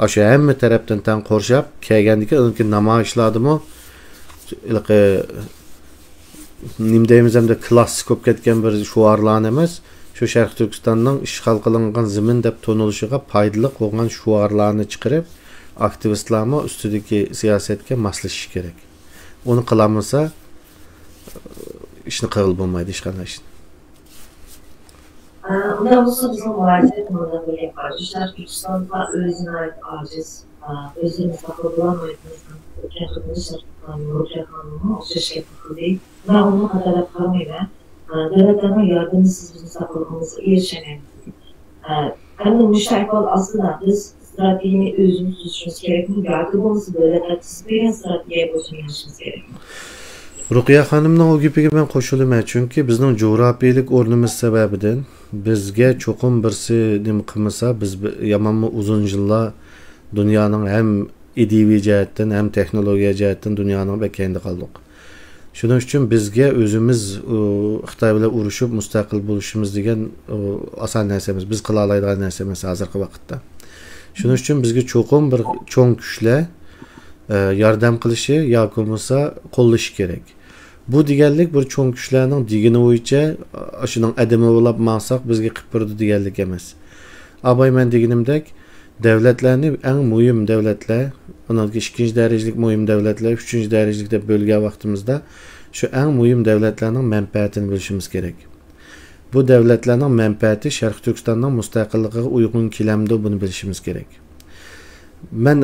Speaker 4: o'sha hamma tarafdan tan qo'rshab kelgandiki, unki namoyishlardimi nim deymiz hamda klassik bo'lib ketgan bir shuarlar emas, shu Sharq Turkistonning ishg'ol qilingan zamin deb to'nilishiga foydali bo'lgan shuarlarni chiqarib, aktivistlarni ustidagi siyosatga moslashish kerak. Uni qilamasa ishni qilib bo'lmaydi hech qanday ish.
Speaker 3: Ular olsa bizim muhalefet böyle kardeşler Türkistan'da özüne ait aciz, özümüz takıl bulamayımızdan kendimizi Nurca Hanım'ı o şeşke takıl değil. Ve onun kadar kalmayla devletlerine yardımcısız bizim takılmamızı erişemeyiz. Hem de müşterek ol aslında biz stratejini özümüz tutuşumuz gerekmiyor. Yardım olması devletler tizmeyen stratejiye boşanmışımız gerekmiyor.
Speaker 4: Ruqiya xonimning o gapiga men qo'shilaman, chunki bizning jo'grafiyalik o'rnimiz sababidan bizga cho'qim birsi nima qilmasa, biz yamanmi uzun yillar dunyoning ham ideviy jihatdan, ham texnologiya jihatdan dunyoning bekayında qoldik. Shuning uchun bizga o'zimiz Xitoy bilan urushib mustaqil bo'lishimiz degan oson narsa emas. Biz qila oladigan narsa emas hozirgi vaqtda. Shuning uchun bizga cho'qim bir cho'ng kuchlar yordam qilishi yoki bo'lmasa qo'llash kerak. Bu deganlik bir cho'ng kuchlarning digini bo'yicha shuning adami bo'lib maqsaq bizga qilib berdi deganlik emas. Abay men deganimdek davlatlarni eng muhim davlatlar, uning ikkinchi darajalik muhim davlatlar, uchinchi darajalik deb bo'lgan vaqtimizda shu eng muhim davlatlarning manfaatini bilishimiz kerak. Bu davlatlarning manfaati Sharq Turkistonning mustaqilligiga uyg'un kelamdi, buni bilishimiz kerak. Men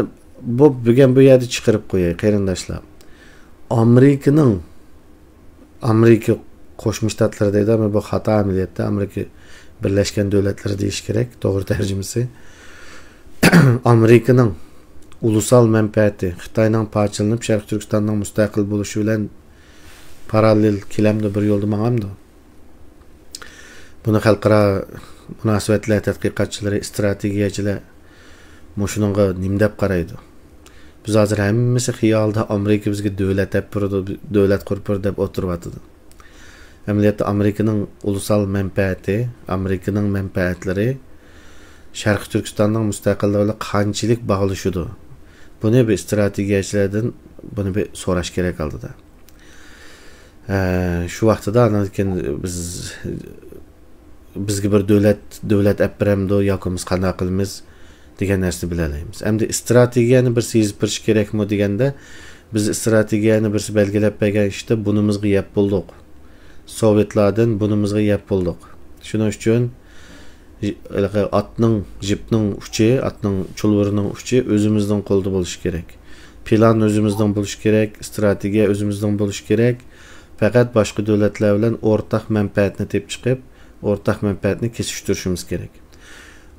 Speaker 4: bugun bu yerda chiqarib qo'yay qarindoshlar. Amerika Qo'shma Shtatlar deydi, ama bu xato amaliyotda Amerika Birlashgan Davlatlar deyish kerak, to'g'ri tarjimasi. Amerikaning ulusal manfaati Xitoyning parchalanib Sharq Turkistonning mustaqil bo'lishi bilan parallel kelamda bir yo'lda maqamdi. Buni xalqaro munosabatlar tadqiqotchilari, strategiyachilar mushuningga nim deb qaraydi. Biz hozir hammasi xiyolda Amerika bizga davlat qurib deb o'tiryapti. Amaliyotda Amerikaning ulusal manfaati, Amerikaning manfaatlari Sharq Turkistonning mustaqilligi bilan qanchalik bog'lashudi. Buni bir strategiyachilardan buni bir so'rash kerak oldida. Shu vaqtida anakin bizga bir davlat apparamdo yoki biz qanday qilamiz degan narsa bilalaymiz. Endi strategiyani bir sezib birish kerakmi deganda, biz strategiyani bir belgilab bergan ishda bunimizga yap bo'ldik. Sovetlardan bunimizga yap bo'ldik. Shuning uchun atning, jipning uchi, atning chulvurining uchi o'zimizning qo'lda bo'lishi kerak. Plan o'zimizdan bo'lishi kerak, strategiya o'zimizdan bo'lishi kerak. Faqat boshqa davlatlar bilan o'rtaq manfaatni tepib chiqib, o'rtaq manfaatni kesishtirishimiz kerak.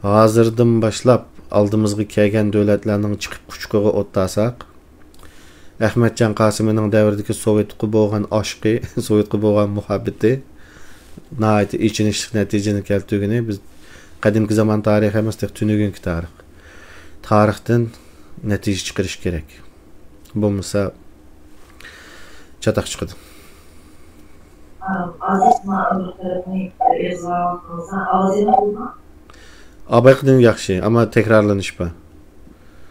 Speaker 4: Hozirdan boshlab oldimizga kelgan davlatlarning chiqib quchqig'i o'tdasak, Ahmadjon Qosimovning davridagi Sovetga bo'lgan oshqi, Sovetga bo'lgan muhabbati nihoyat ichinishli natijani keltirgani biz qadimgi zamon tarixi emas, tunugungi tarix. Tarixdan natija chiqarish kerak. Bo'lmasa chatoq chiqadi.
Speaker 3: Aziz ma'lum tarafni izoh qilsa, aziz bo'lma.
Speaker 4: Abayqdan yaxshi, ammo takrorlanishpa.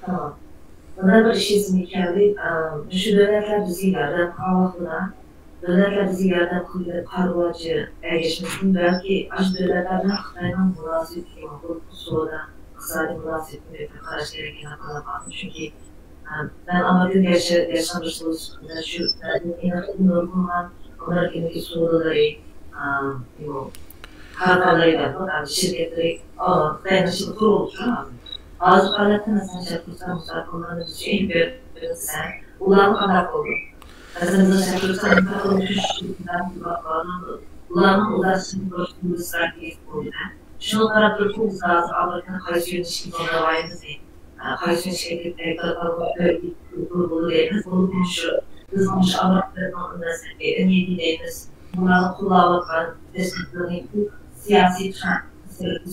Speaker 3: Tamam. Buna bir işimiz geldi. Şu dönemler dizilerden havalılar, dönemler dizilerden karvacı ergeçmişsin. Belki aç dönemlerden Xitay'dan münasebeti yok. Bu soruda kısari münasebeti karşı gereken yapalım. Çünkü ben Amerika'da yaşamıştım. Şu inaklı normal Amerika'daki soruları karvalarıyla şirketleri dayanışıklı kurulmuş. Bazı kaynaklar mesela Şarkıristan musafirlerinin şeyin bir sen ulanı kadar oldu. Mesela Şarkıristan'ın katılmış şirketinden ulanın ulaşımı başlığında strateji koydu. Şunu qarab turib, biz hozir Amerikani qaysi yo'nalishga yo'nalamiz, qaysi yo'nalishga ketib bunu shu bizning shu Amerikani deymiz. Bunları kullanırken desteklerin siyasi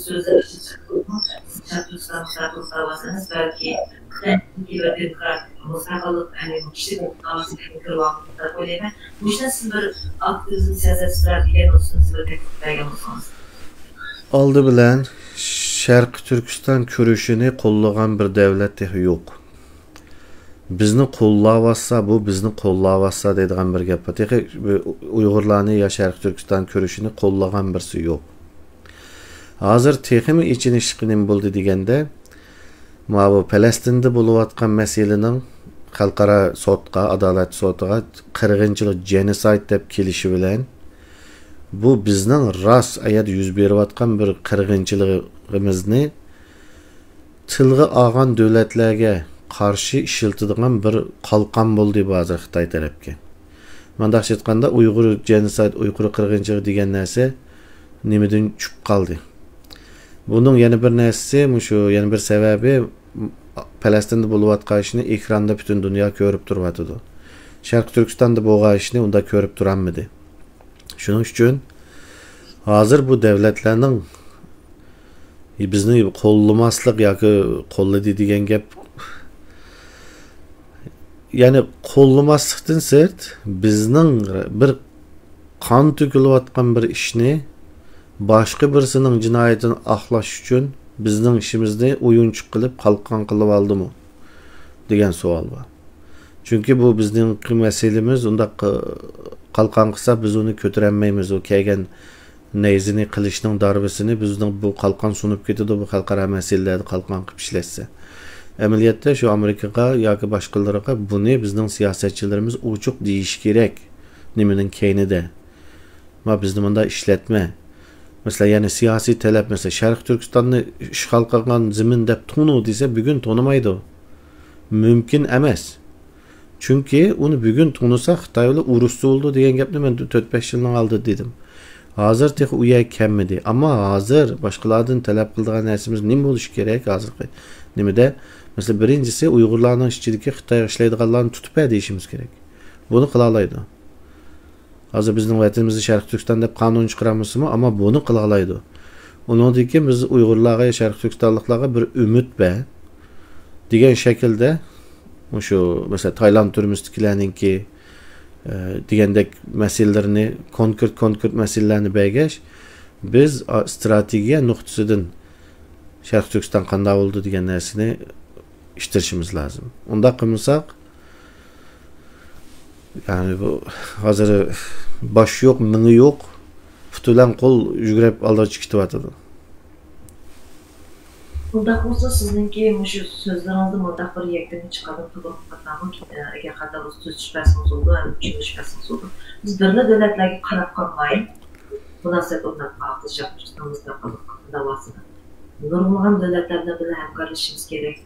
Speaker 3: sözler için çıkılma, Türkistan müstakil davasınız belki Türkiye ve demokratik müstakillik kişilik davasının kırılmasında öyle mi? Bu yüzden siz bir aktivizm siyaset stratejiyen olsun, siz bir tekniklerden olsunuz.
Speaker 4: Aldı bilen Şarkı Türkistan körüşünü kollagan bir devlet yok. Bizni qo'llavassa bu bizni qo'llavassa deydigan bir gap. Texi Uyg'urlarni ya Sharq Turkiston ko'rishini qo'llagan birisi yo'q. Hozir teximi ichini shiqinim bo'ldi deganda, mana bu Falastinda bo'layotgan masalaning xalqaro sudga, adolat sudiga qirg'inchilik genosid deb kelishi bilan bu bizning rost ayat yuz berayotgan bir qirg'inchiligimizni tilga olgan davlatlarga qarşı işiltidigan bir qalqan bo'ldi hozir Xitoy tarafga. Mandaqcha aytganda Uyg'ur genosid, Uyg'ur qirg'inchiligi degan narsa nimadan tushib qoldi. Buning yana bir narsasi, shu yana bir sababi Falastinda bo'layotgan ishni ekranda butun dunyo ko'rib turibdi. Sharq Turkistonda bo'lgan ishni unda ko'rib turamidi. Shuning uchun hozir bu davlatlarning bizni qo'llamaslik yoki qo'lladi degan gap yani qo'llamaslikdan sirt bizning bir qon to'kilayotgan bir ishni boshqa birisining jinoyatini aqlash uchun bizning ishimizni o'yinchi qilib qalqon qilib oldimi degan savol bor. Chunki bu bizning masalamiz, unda qalqon qilsa biz uni ko'tarolmaymiz. O kelgan nayzini qilishning darbasini bizning bu qalqon sunib ketadi, bu xalqaro masalalarda qalqon qilib ishlatsa. Amaliyotda şu Amerikaga yoki boshqalarga buni bizning siyosatchilarimiz ochiq deyish kerak. Nimaning keynida. Ma bizni bunda ishlatma. Mesela yani siyasi talab, mesela Sharq Turkistonni ishg'ol qilgan zamin deb tonu desa bugun tonimaydi. Mümkün emas. Chunki uni bugun tonusa Xitoylar urushda oldu degan gapni men 4-5 yilning oldida dedim. Hozir tex uya kemmidi. Ammo hozir boshqalardan talab qiladigan narsamiz nima bo'lishi kerak hozirgi nimada? Mesela birincisi Uyg'urlarning ichidagi Xitoy ishlaydiganlarni tutib deyishimiz kerak. Buni qila oladi. Hozir bizning vatanimizda Sharq Turkiston deb qonun chiqaramizmi, ammo buni qila oladi. Undan keyin biz Uyg'urlarga, Sharq Turkistonliklarga bir umid ba degan shaklda shu mesela Tayland turmushdagilarninki degandek masalalarni konkret masalalarni bagash biz strategiya nuqtasidan Sharq Turkiston qanday bo'ldi degan narsani ishtirishimiz lozim. Unda qilmasak yani bu hozir bosh yo'q, mingi yo'q, futulan qo'l yugurib oldiga chiqyapti.
Speaker 3: Bunda olsa sizningki shu so'zlaringizni muddat bir yakdami chiqarib turib qatnamik agar qanday so'z chiqmasimiz bo'ldi, tushunishmasimiz bo'ldi. Biz birla davlatlarga qarab qolmay munosabat o'rnatmoqmiz Sharq Turkistonimizda davosida. Nurg'un davlatlar bilan hamkorlashishimiz kerak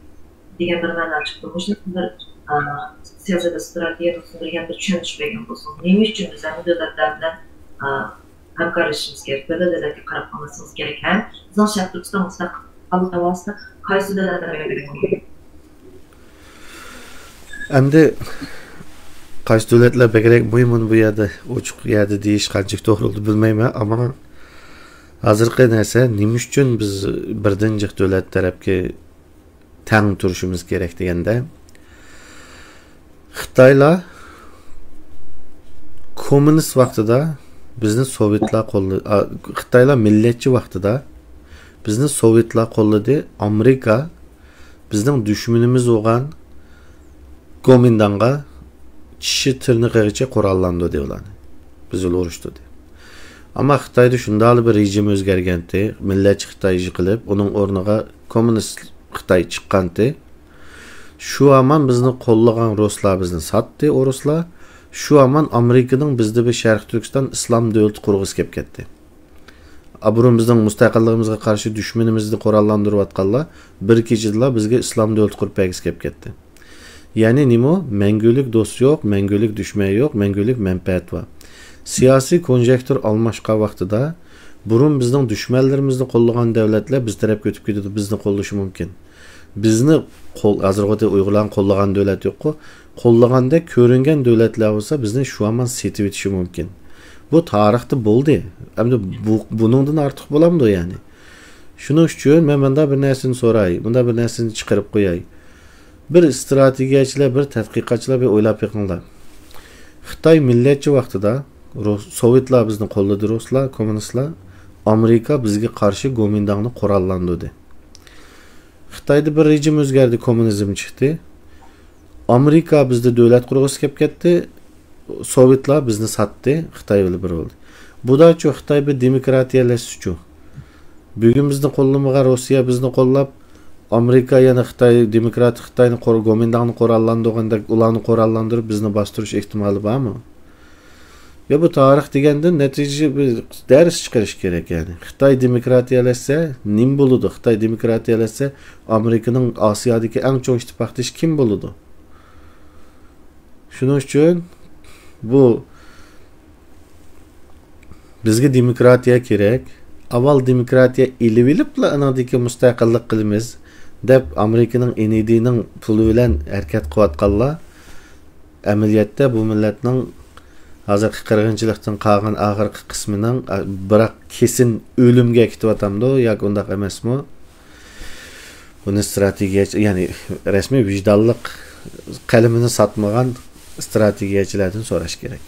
Speaker 3: degan bir ma'no chiqdi. Bu bir siyosat strategiya tuzilgan bir tushunish bo'lgan bo'lsin. Nima uchun biz bu davlatlar bilan hamkorlashishimiz kerak, bir davlatga qarab qolmasimiz kerak ham. Bizning Sharq Turkiston mustaqil davosida qaysi davlatlarga kerak?
Speaker 4: Endi qaysi davlatlar kerak muhim bu yerda ochiq yerda deyish qancha to'g'ri bo'ldi bilmayman, ammo hozirgi narsa nima uchun biz birdinchi davlat tarafga tang turishimiz kerak deganda Xitoylar kommunist vaqtida bizni sovetlar qo'lladı. Xitoylar millatchi vaqtida bizni sovetlar qo'lladı. Amerika bizning dushmanimiz bo'lgan Komindanga tishi tirnog'igacha qurollandi deydilar. Biz urushdi. Ammo Xitoyda shunday bir rejim o'zgargandi, millatchi Xitoy yiqilib, uning o'rniga kommunist Xitoy chiqqandi. Şu aman bizni qo'llagan ruslar bizni satdi, o ruslar. Şu aman Amerikaning bizda bir Sharq Turkiston islom davlati qurg'isi kelib ketdi. Aburumizning mustaqilligimizga qarshi dushmanimizni qurollantirayotganlar bir kechada bizga islom davlati qurib bergisi kelib ketdi. Ya'ni nima? Mangulik do'st yo'q, mangulik dushman yo'q, mangulik manfaat var. Siyasi konjektür almashqa vaqtida burun bizning düşmanlarimizni qo'llagan davlatlar biz tarafga o'tib ketadi, bizni qo'llashi mumkin. Bizni hozirgacha Uyg'urlarni qo'llagan davlat yo'q-ku. Qo'llaganda ko'ringan davlatlar bo'lsa bizni shu hamon setib etishi mumkin. Bu tarixda bo'ldi. Endi buningdan ortiq bo'lamdi ya'ni. Shuning uchun men bunda bir narsani so'ray, bunda bir narsani chiqarib qo'yay. Bir strategiyachilar, bir tadqiqotchilar bir o'ylab yiqinglar. Xitoy millatchi vaqtida Sovetlar bizni qo'lladi, Ruslar, kommunistlar, Amerika bizga qarshi Gomindangni qurollantirdi. Xitoyda bir rejim o'zgardi, kommunizm chiqdi. Amerika bizda davlat qurg'isi kelib ketdi. Sovetlar bizni satdi, Xitoy bilan bir bo'ldi. Bu da chu Xitoy bir demokratiyalashuvchi. Bugun bizni qo'llamagan Rossiya bizni qo'llab, Amerika yana Xitoy demokratik Xitoyni Gomindangni qurollantirganda ularni qurollantirib bizni bostirish ehtimoli bormi? Ya bu tarix degandan natija bir dars chiqarish kerak yani. Xitoy demokratiyalashsa, nim bo'ladi? Xitoy demokratiyalashsa, Amerikaning Osiyodagi eng chong ittifoqdoshi kim bo'ladi? Shuning uchun bu bizga demokratiya kerak. Avval demokratiya ilib-ilibla anadagi mustaqillik qilamiz deb Amerikaning NED'ning puli bilan harakat qilayotganlar amaliyotda bu millatning hozirgi qirg'inchilikdan qolgan oxirgi qismining biroq kesin o'limga ketyapti yoki undaq emasmi? Buni strategiya, ya'ni rasmiy vijdonliq qalamini sotmagan strategiyachilardan so'rash kerak.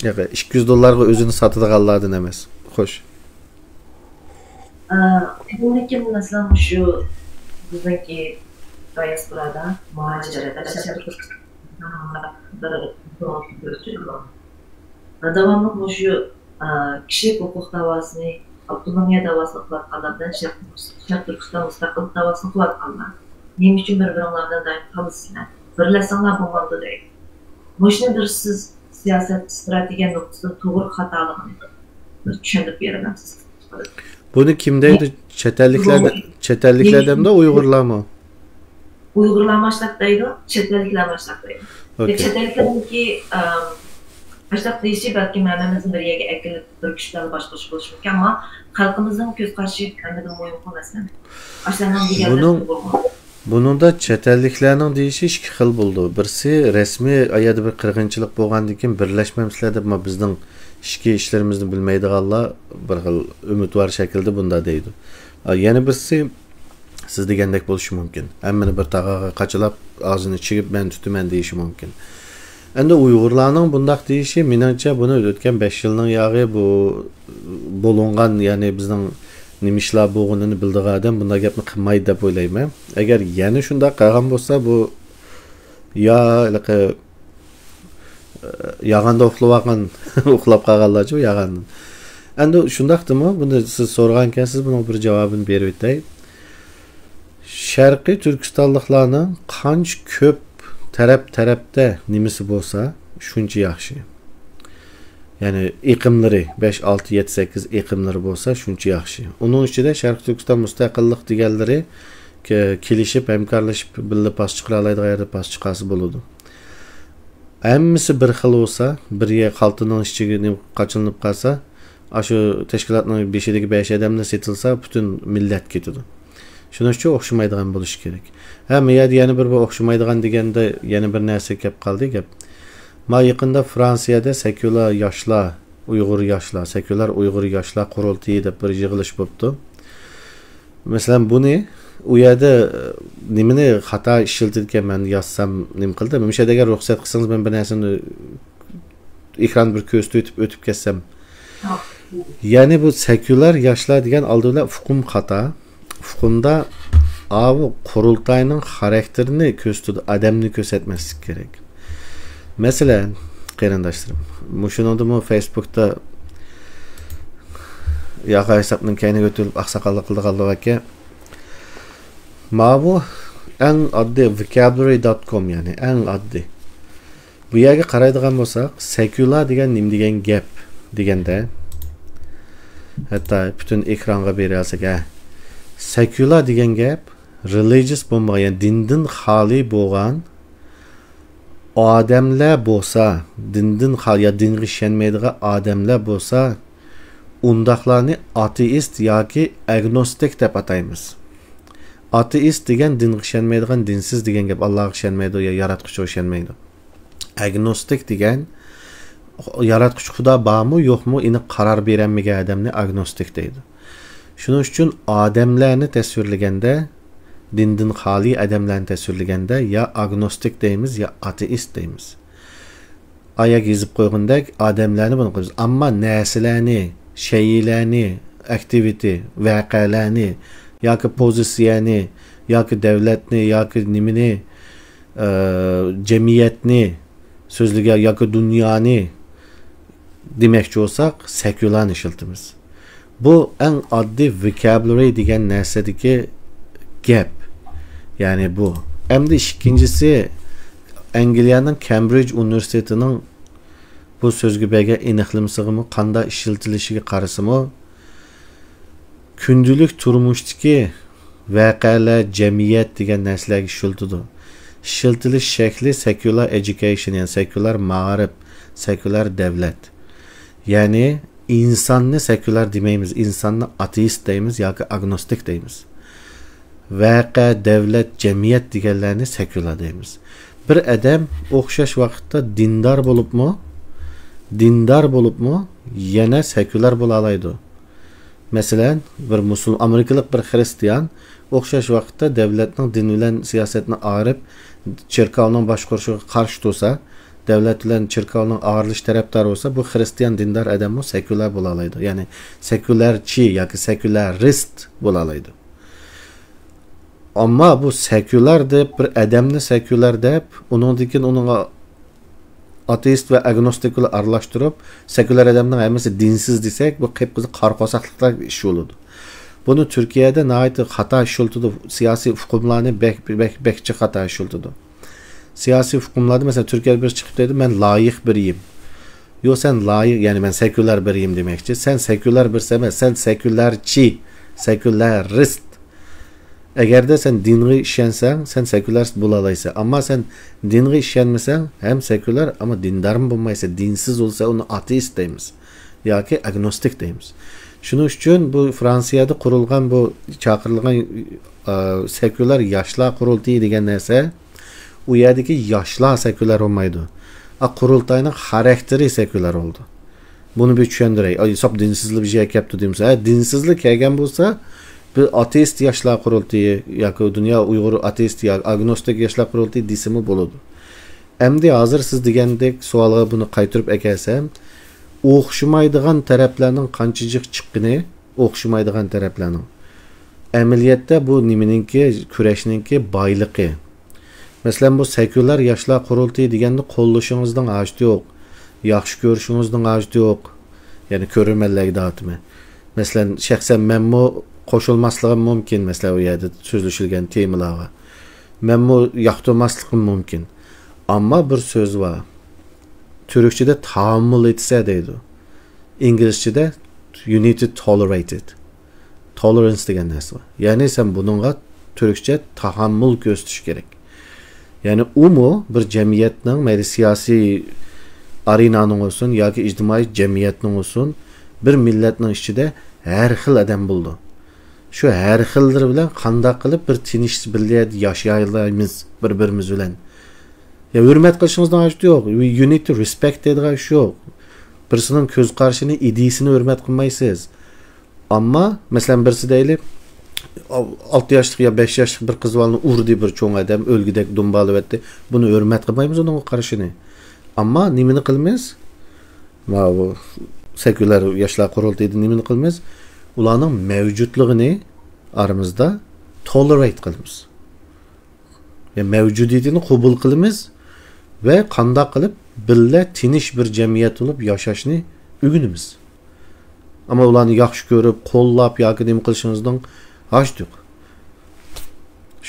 Speaker 4: Yo'q, $200 o'zini sotadiganlardan emas. Xo'sh.
Speaker 3: Lekin masalan shu bizniki diasporada muhojirlar davomli shu kishilik huquq davosini, avtonomiya davosini qilayotganlardan Sharq Turkiston mustaqillik davosini qilayotganlar. Nima uchun bir-biringlardan doim qolsizlar? Birlashsanglar bo'lmadi deydi. Buni bir siz siyosat strategiya nuqtasidan to'g'ri xatoligini bir tushunib berasiz.
Speaker 4: Buni kim deydi? Chet elliklardan Uyg'urlarmi?
Speaker 3: Uyg'urlar mashlaq deydi, chet elliklar mashlaq deydi. Chet elliklarniki mashlaq deyishi balki ma'nomizning bir yerga akilib bir kuchlar boshqacha bo'lishi mumkin, ammo xalqimizning ko'z qarashi kanada mo'yin qo'ymasdan. Ashlangan deganlar.
Speaker 4: Buningda chet elliklarning deyishi ikki xil bo'ldi. Birsi rasmiy ayada bir qirg'inchilik bo'lgandan keyin birlashmamizlar deb bizning ichki ishlarimizni bilmaydiganlar bir xil umidvor shaklda bunda deydi. Yana birsi siz degandek bo'lishi mumkin. Hammani bir tog'aga qachilab, og'zini chigib men tutaman deyishi mumkin. Endi Uyg'urlarning bundaq deyishi meningcha buni o'tgan 5 yilning yog'i bu bo'lingan, ya'ni bizning nima ishlar bo'lganini bildigan odam bunday gapni qilmaydi deb o'ylayman. Agar yana shunday qilgan bo'lsa bu yo yag'anda uxlab qolganlarchi yag'andan. Endi shundaqdimi? Buni siz so'ragan ekansiz, buning bir javobini berib o'tay. Sharqiy Turkistonliklarning qancha ko'p tarafda nimasi bo'lsa, shuncha yaxshi. Ya'ni iqimlari 5, 6, 7, 8 iqimlari bo'lsa, shuncha yaxshi. Uning ichida Sharq Turkiston mustaqillik deganlari kelishib, hamkorlashib, birga pas chiqara oladigan yerda pas chiqasi bo'ladi. Hammasi bir xil bo'lsa, bir yer xaltining ichiga qochilinib qolsa, shu tashkilotning beshidagi 5 odamlar setilsa, butun millat ketadi. Shuning uchun o'xshamaydigan bo'lishi kerak. Yana bir o'xshamaydigan deganda yana bir narsa kelib qoldi gap. Ma yaqinda Fransiyada sekular yoshlar, sekular Uyg'ur yoshlar qurultiyi deb bir yig'ilish bo'libdi. Masalan, buni u yerda nimani xato ishiltirgan men yozsam nima qildim? O'sha ruxsat qilsangiz men bir narsani ekran bir ko'z o'tib ketsam. Ya'ni bu sekular yoshlar degan oldinlar hukm xato. Hukmda bu qurultayning xarakterini ko'rsatadi, odamni ko'rsatmaslik kerak. Masalan, qarindoshlarim, shuningdek Facebookda yo'q hisobning kayniga o'tilib oqsoqollik qildiganlar aka. Bu eng oddiy vocabulary.com, ya'ni eng oddiy. Bu yerga qaraydigan bo'lsak, sekular degan nima degan gap deganda hatto butun ekranga beralsak, sekular degan gap religious bo'lmagan, ya'ni dindan xoli bo'lgan odamlar bo'lsa, dindan xoli ya dinga ishonmaydigan odamlar bo'lsa, undaqlarni ateist yoki agnostik deb ataymiz. Ateist degan dinga ishonmaydigan, dinsiz degan gap, Allohga ishonmaydi yo yaratquchiga ishonmaydi. Agnostik degan yaratquchi Xudo bormi, yo'qmi, ini qaror berolmagan odamni agnostik deydi. Shuning uchun odamlarni tasvirlaganda, dindan xoli odamlarni tasvirlaganda ya agnostik deymiz, ya ateist deymiz. Ayak yezib qo'ygandak odamlarni buni qilamiz. Ammo narsalarni, shaylarni, activity, voqealarni yoki pozitsiyani, yoki davlatni, yoki nimani, jamiyatni so'zliga yoki dunyoni demoqchi bo'lsak, sekularni ishlatamiz. Bu eng oddiy vocabulary degan narsadagi gap. Ya'ni bu. Endi ikkinchisi Angliyaning Cambridge universitetining bu so'zga bega aniqlamsig'imi, qanday ishlatilishiga qarasimi, kundulik turmushdagi voqealar, jamiyat degan narsalarga ishlatadi. Ishlatilish shakli secular education, yani secular ma'rif, secular davlat. Yani insonni sekular demaymiz, insonni ateist deymiz yoki agnostik deymiz. Vaqa, davlat, jamiyat deganlarni sekular deymiz. Bir odam o'xshash vaqtda dindor bo'libmi, yana sekular bo'la oladi. Masalan, bir musulmon, amerikalik bir xristian o'xshash vaqtda davlatning din bilan siyosatni ayirib, cherkovning boshqarishiga qarshi tursa, davlat bilan cherkovning ayrilish tarafdori bo'lsa, bu xristian dindor odammi sekular bo'la oladi. Ya'ni sekularchi yoki sekularist bo'la oladi. Ammo bu sekular deb bir odamni sekular deb, uningdan uning ateist va agnostiklar aralashtirib, sekular odamning hammasi dinsiz desak, bu qip-qiziq qarqosoqliklar ish bo'ladi. Buni Turkiyada nəhayət xata işlətdi. Siyasi hukmlarni bekçi xata işlətdi. Siyasi hukmlarda mesela Türkiye'de bir çıkıp dedi, ben layık biriyim. Yo sen layık, yani ben seküler biriyim demekçi. Sen seküler birsemez, sen sekülerçi, sekülerist. Eğer de sen dingi işensen, sen sekülerist bulalaysa. Ama sen dingi işenmesen, hem seküler ama dindarım bulmaysa, dinsiz olsa onu ateist deyimiz. Ya ki agnostik deyimiz. Şunun için bu Fransiyada kurulgan bu çakırılgan seküler yaşlar kurultuyu degen neyse, u yerdeki yaşlar seküler olmaydı. Kurultayının karakteri seküler oldu. Bunu bir düşündürey. Sap dinsizlik bir şey yaptı diyeyim. Dinsizlik kelgen olsa, bir ateist yaşlar kurultuyu, yoki dünya Uygur ateist, agnostik yaşlar kurultuyu disimi buludu. Endi hazır siz degandek sualga bunu qaytırıp ekelsem, o'xshamaydigan taraflarning qanchalik chiqqini, o'xshamaydigan taraflarning. Amaliyotda bu nimaninki, kurashninki boyligi. Masalan, bu sekular yoshlar qurultiyi deganni qo'llashingizning hojati yo'q. Yaxshi ko'rishingizning hojati yo'q. Ya'ni ko'rmanlarga da'vatmi. Masalan, shaxsan menmi qo'shilmasligim mumkin, masalan, u yerda so'zlashilgan temalarga. Menmi yoqtirmasligim mumkin. Ammo bir so'z bor. Türkçe'de tahammül etse deydi. İngilizce'de you need to tolerate it. Tolerance degen narsa var. Yani sen bununla Türkçe tahammül gösteriş gerek. Yani umu bir cemiyetinin, mayli siyasi arenanın olsun, yoki ictimai cemiyetinin olsun, bir milletinin içinde her xil adam buldu. Şu her xildir bilen qanday qilib bir tinch birlikda yashayolamiz bir-birimiz bilan. Ya hürmet qilishingizdan hojati yo'q. You need to respect dedigan ish yo'q. Birisining ko'z qarashini, ideyasini hurmat qilmaysiz. Ammo masalan birisi deylik 6 yoshlik yo 5 yoshlik bir qiz bolani urdi bir cho'ng odam, o'lgidek dumbalab etdi. Buni hurmat qilmaymiz uning qarashini. Ammo nimani qilamiz? Ma bu sekular yoshlar qurultaydi nimani qilamiz? Ularning mavjudligini aramizda tolerate qilamiz. Ya mevcudiyetini qabul qilamiz ve qanday qilib birga tinch bir jamiyat bo'lib yashashni o'rganamiz. Ammo ularni yaxshi ko'rib, qo'llab yoki nima qilishingizdan hojat yo'q.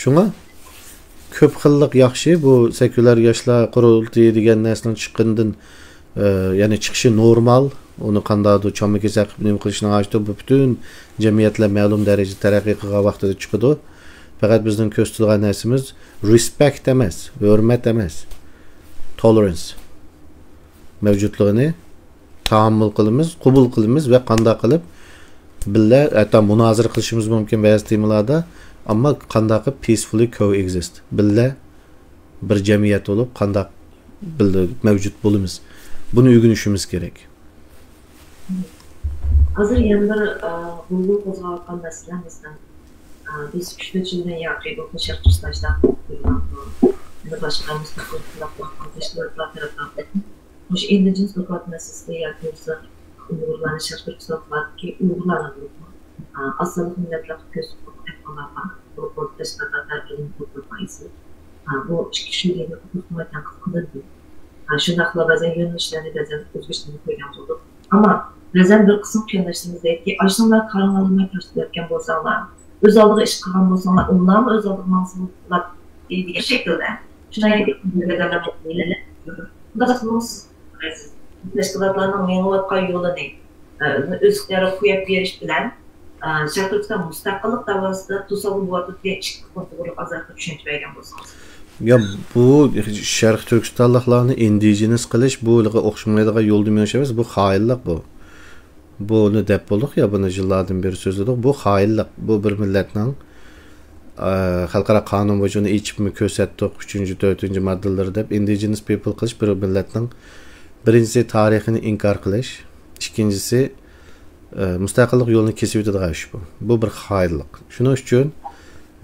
Speaker 4: Shunga ko'p xillik yaxshi, bu sekular yoshlar qurultiyi degan narsaning chiqqandan, ya'ni chiqishi normal. Onu qandaydir cho'mik saqib nima qilishning hojati bu butun jamiyatlar ma'lum darajada taraqqiy qilgan vaqtida chiqadi. Fakat bizden köstülüğün nesimiz respect emas, hürmet emas, tolerance. Mevcutluğunu tahammül qilamiz, qabul qilamiz va qanday qilib billa hatto munozara qilishimiz mumkin ba'zi temalarda, ammo qanday qilib peacefully coexist billa bir jamiyat bo'lib qanday billa mavjud bo'lamiz. Buni o'rganishimiz kerak.
Speaker 3: Hozir yana bir bulg'u qo'zg'ayotgan masalamizdan biz 3-4 yildan yoki bu shartlarda boshqa mustaqil tashkilotlar tarafından mush indigenous doklad meselesi yoki bo'lsa Uyg'urlarni Sharq Turkistondagi Uyg'urlarni asalli millatlar ko'z qilmoqda bu tashkilotlarning qo'llanmasi bu ichki ishlarga hukumatdan qilindi. Shundaqla ba'zan yo'nalishlarni ba'zan o'zgarishlarni qo'ygan bo'ldik. Ammo ba'zan bir qism qiyinlashtirimizda aslında qaramalarimga tashlayotgan bo'lsalar, o'z oldiga ish qilgan bo'lsalar, ularni o'z oldiga mas'ullar degan shaklda shunday tashkilotlarning menlayotgan yo'lini o'zlari qo'yib berish bilan Sharq Turkiston mustaqillik davrasida to'sovul bo'layotgan ichki to'g'ri azalga tushuntirgan bo'lsangiz.
Speaker 4: Ya bu Sharq Turkistonliklarni indigenous qilish bu o'xshamaydigan yo'lda menish emas, bu xoinlik bu. Bunu deb bo'ldik ya, buni yillardan beri so'zladik. Bu xoinlik, bu bir millatning xalqaro qonun bo'yicha uni ichibmi ko'rsatdik 3-4 moddalar deb indigenous people qilish bir millatning birinchisi tarixini inkor qilish, ikkinchisi mustaqillik yo'lini kesib o'tadigan ish bu. Bu bir xoinlik. Shuning uchun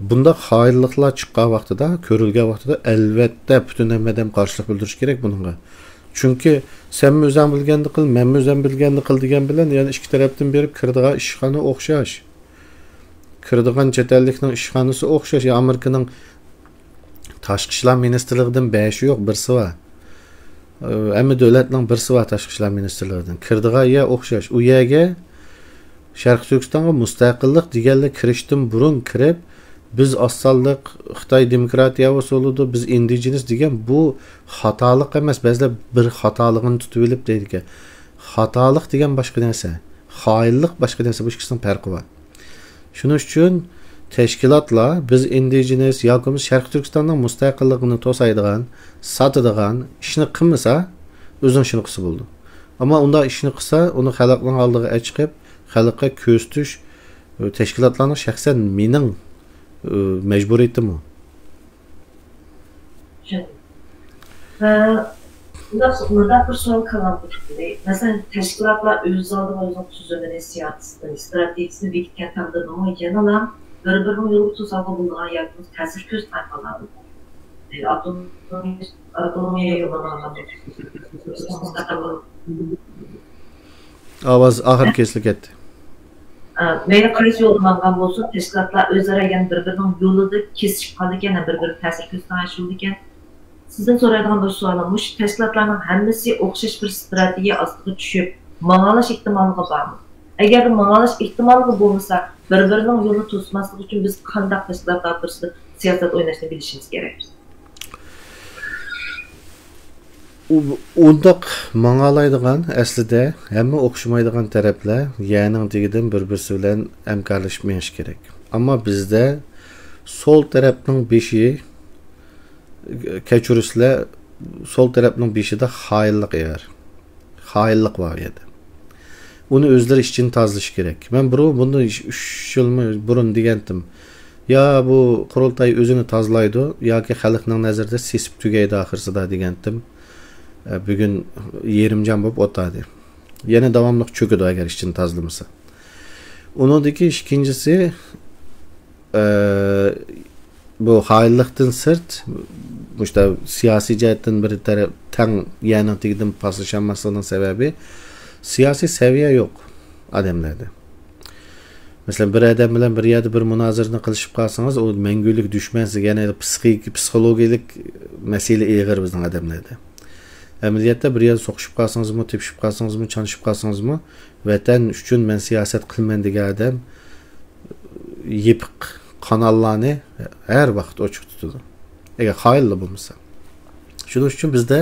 Speaker 4: bunda xoinliklar chiqqan vaqtida, ko'rilgan vaqtida albatta butun hammadan qarshilik bildirish kerak bunga. Chunki sen o'zing bilganni qil, men o'zim bilganni qil degan bilan, ya'ni ikki tarafdan berib kirdigan ishxona o'xshash. Kirdigan chet ellikning ishxonasi o'xshash. Amerikaning tashqi ishlar ministrligidan 5 yo'q, birsi bor. Hamma davlatning birsi bor tashqi ishlar ministrligidan. Kirdigan yer o'xshash. U yerga Sharq Turkistonga mustaqillik deganlar kirishdan burun kirib, biz asalliq Xitoy demokratiya usulida biz indigenous degan bu xatolik emas, ba'zida bir xatoligini tutib olib deydi. Xatolik degan boshqa narsa, xoinlik boshqa narsa, bu ikkisining farqi bor. Shuning uchun tashkilotlar biz indigenous yoki Sharq Turkistonning mustaqilligini to'saydigan, sotadigan ishni qilmasa, o'zing ishini qilsa bo'ldi. Ammo unda ishni qilsa, uni xalqning oldiga chiqib, xalqqa ko'z tush tashkilotlarning shaxsan mening mecburiyetim o.
Speaker 3: Burada bir soru kalan bu gibi. Mesela teşkilatlar öz aldığı özün tüzümünü, siyasını, stratejisini birlikte tanıdığını ama yanılan birbirinin yolu tuzağı bulduğuna yakınız tesir köz tayfalardı. Autonomiye yoluna
Speaker 4: Avaz ahır keslik etti.
Speaker 3: Meyli qaysi yo'llangan bo'lsa, tashkilotlar o'zaro yana bir-birining yo'lida kesishib qoldi ekan, bir-biri ta'sir ko'rsatish yo'ldi ekan. Sizdan so'raydigan bir savolim, mush tashkilotlarning hammasi o'xshash bir strategiya ostiga tushib, mang'alash ehtimolligi bormi? Agar mang'alash ehtimolligi bo'lmasa, bir-birining yo'lini to'smaslik uchun biz qanday tashkilotlar o'rtasida siyosat o'ynashni bilishimiz kerak.
Speaker 4: Undaq mang'alaydigan aslida hamma o'xshamaydigan taraflar yaning tegidan bir-birisi bilan hamkorlashmayish kerak. Ammo bizda sol tarafning beshi kechirishlar, sol tarafning beshida xoinlik var. Xoinlik bor edi. Uni o'zlari ishchin tozalash kerak. Men buni 3 yil burun degandim. Ya bu qurultay o'zini tozalaydi yoki xalqning nazarida sesib tugaydi oxirsida degandim. Bugün yerimcan bo'lib o'tadi. Yana davomli cho'kadi agar ishni tozalamasa. Uningdagi ikkinchisi bu xoinlikdan sirt, işte siyosiy jihatdan bir taraf tang yana tegdim paslaşanmasının sebebi siyosiy seviye yok adamlarda. Mesela bir adam bilan bir yerde bir münazirni qilishib qolsangiz, o mangulik düşmansiz, ya'ni psixologik masala eg'ir bizning adamlarda. Amaliyotda bir yer so'qishib qolsangizmi, tepishib qolsangizmi, chanishib qolsangizmi, vatan uchun men siyosat qilman degan odam yepiq kanallarni har vaqt ochiq tutadi. Agar xoinlik bo'lmasa. Shuning uchun bizda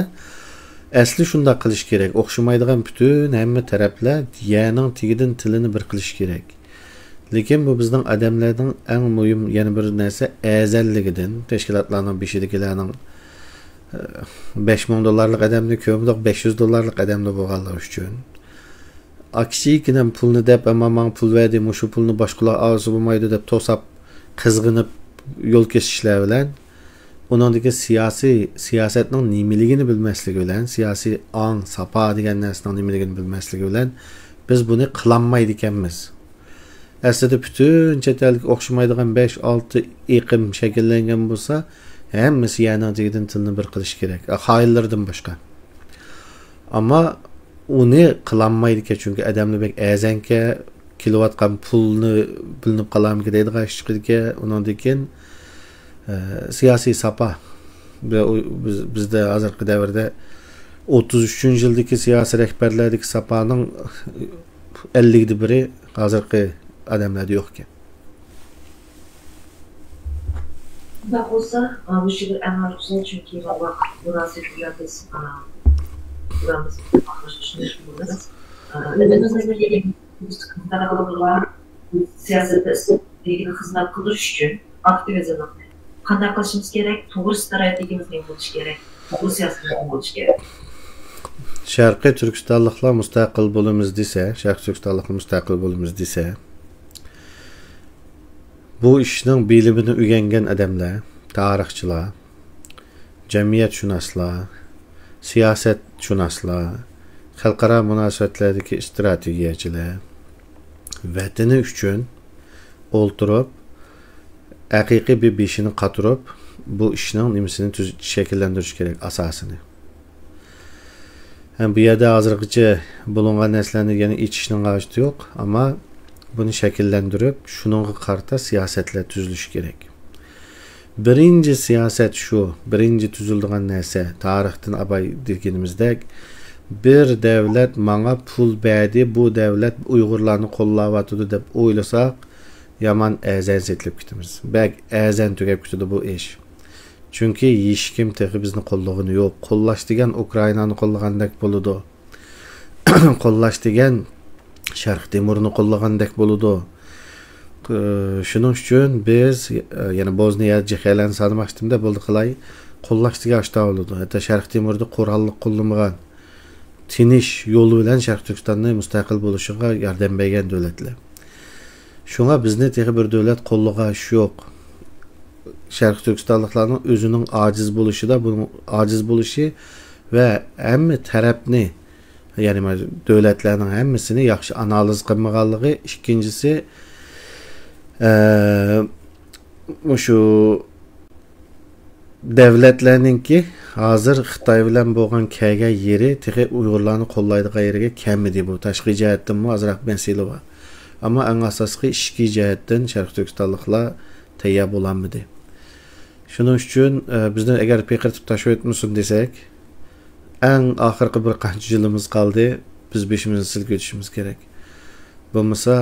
Speaker 4: asli shunday qilish kerak. O'xshamaydigan butun hamma taraflar diyaning tegidan tilini bir qilish kerak. Lekin bu bizning odamlarning eng muhim yana bir narsa azalligidan, tashkilotlarning beshidagilarning $5000 adamni ko'mdiq $500 adamni bo'lganlar uchun akşikinen pulunu dep ama man pul verdim, şu pulunu başkalar ağzı bulmaydı dep tosap kızgınıp yol kesişler bilen onundaki siyasetinin nimiligini bilmeslik bilen, siyasi an, sapa degan narsaning nimiligini bilmeslik bilen biz bunu kılanmaydı ikenmiz. Aslında bütün çetellik okşamaydigan 5-6 iqim şekillengen bolsa, hemmesi yanadigidan tilni bir qilish kerak. Hayillardan başka. Ama onu kılanmaydı ki çünkü adamlar bek azanke kilovatkan pulni bilinib qalamki deydigan ish chiqdiki, onundakin siyasi sapa. Bizde hazırki devirde 33. yıldaki siyasi rehberlerdeki sapanın 50'de biri hazırki adamlarda yok ki.
Speaker 3: Da olsa bu şiir en arzusu çünkü bak burası biraz buramız aklaşmışız burası. Neden böyle bir sıkıntılar var? Siyasette ilgili hizmet kılış için aktivizm qanday qilishimiz kerak, to'g'ri strategiyamizning bo'lishi kerak, to'g'ri siyosatimiz bo'lishi kerak.
Speaker 4: Sharqiy Turkistonliklar mustaqil bo'lamiz desa, bu ishning bilimini o'rgangan odamlar, tarixchilar, jamiyatshunoslar, siyosatshunoslar, xalqaro munosabatlardagi strategiyachilar vatani uchun o'ltirib haqiqiy bir beshini qatirib bu ishning nimasini shakllantirish kerak asosini. Hem bu yerda hozirgacha bo'lgan narsalarni yana ichishning hojati yo'q, ammo buni shakllantirib, shuningga qarata siyosatlar tuzilishi kerak. Birinchi siyosat shu, birinchi tuziladigan narsa tarixdan abay deganimizdek, bir davlat menga pul berdi, bu davlat Uyg'urlarni qo'llayotdi deb o'ylasak, yaman azan setilib ketimiz. Bak azan tugab ketdi bu ish. Çünkü hech kim tehi bizni qo'llagani yo'q. Qo'llash degan Ukrainani qo'llagandek bo'ladi. Qo'llash degan Sharq Temurni qo'llagandek bo'ladi. Shuning uchun biz yana Bosniya jihalan sanmoqchimda bo'ldi qilay. Qo'llash degan ashta bo'ladi. Hatta Sharq Temurda qurollik qo'llamagan tinish yo'li bilan Sharq Turkistonning mustaqil bo'lishiga yordam bergan davlatlar. Şuna bizni tehi bir devlet qo'llagan yo'q. Sharq Turkistonliklarning o'zining aciz bo'lishi da bunun aciz bo'lishi ve hamma tarafni, ya'ni davlatlarning hammasini yaxshi analiz qilmaganligi, ikkinchisi şu davlatlarningki hozir Xitoy bilan bo'lgan kelgan yeri tehi Uyg'urlarni qo'llaydigan yeriga kamidi bu. Tashqi jihatdan azroq masala bor. Ama en asaslı işki cihetten Sharq Turkistonliklar tayyor bo'lolmadi. Shuning uchun bizden eğer pekirtib tashlab etmisin desek, en oxirgi bir qancha yilimiz qoldi, biz beshimizni silkib o'tishimiz kerak. Bo'lmasa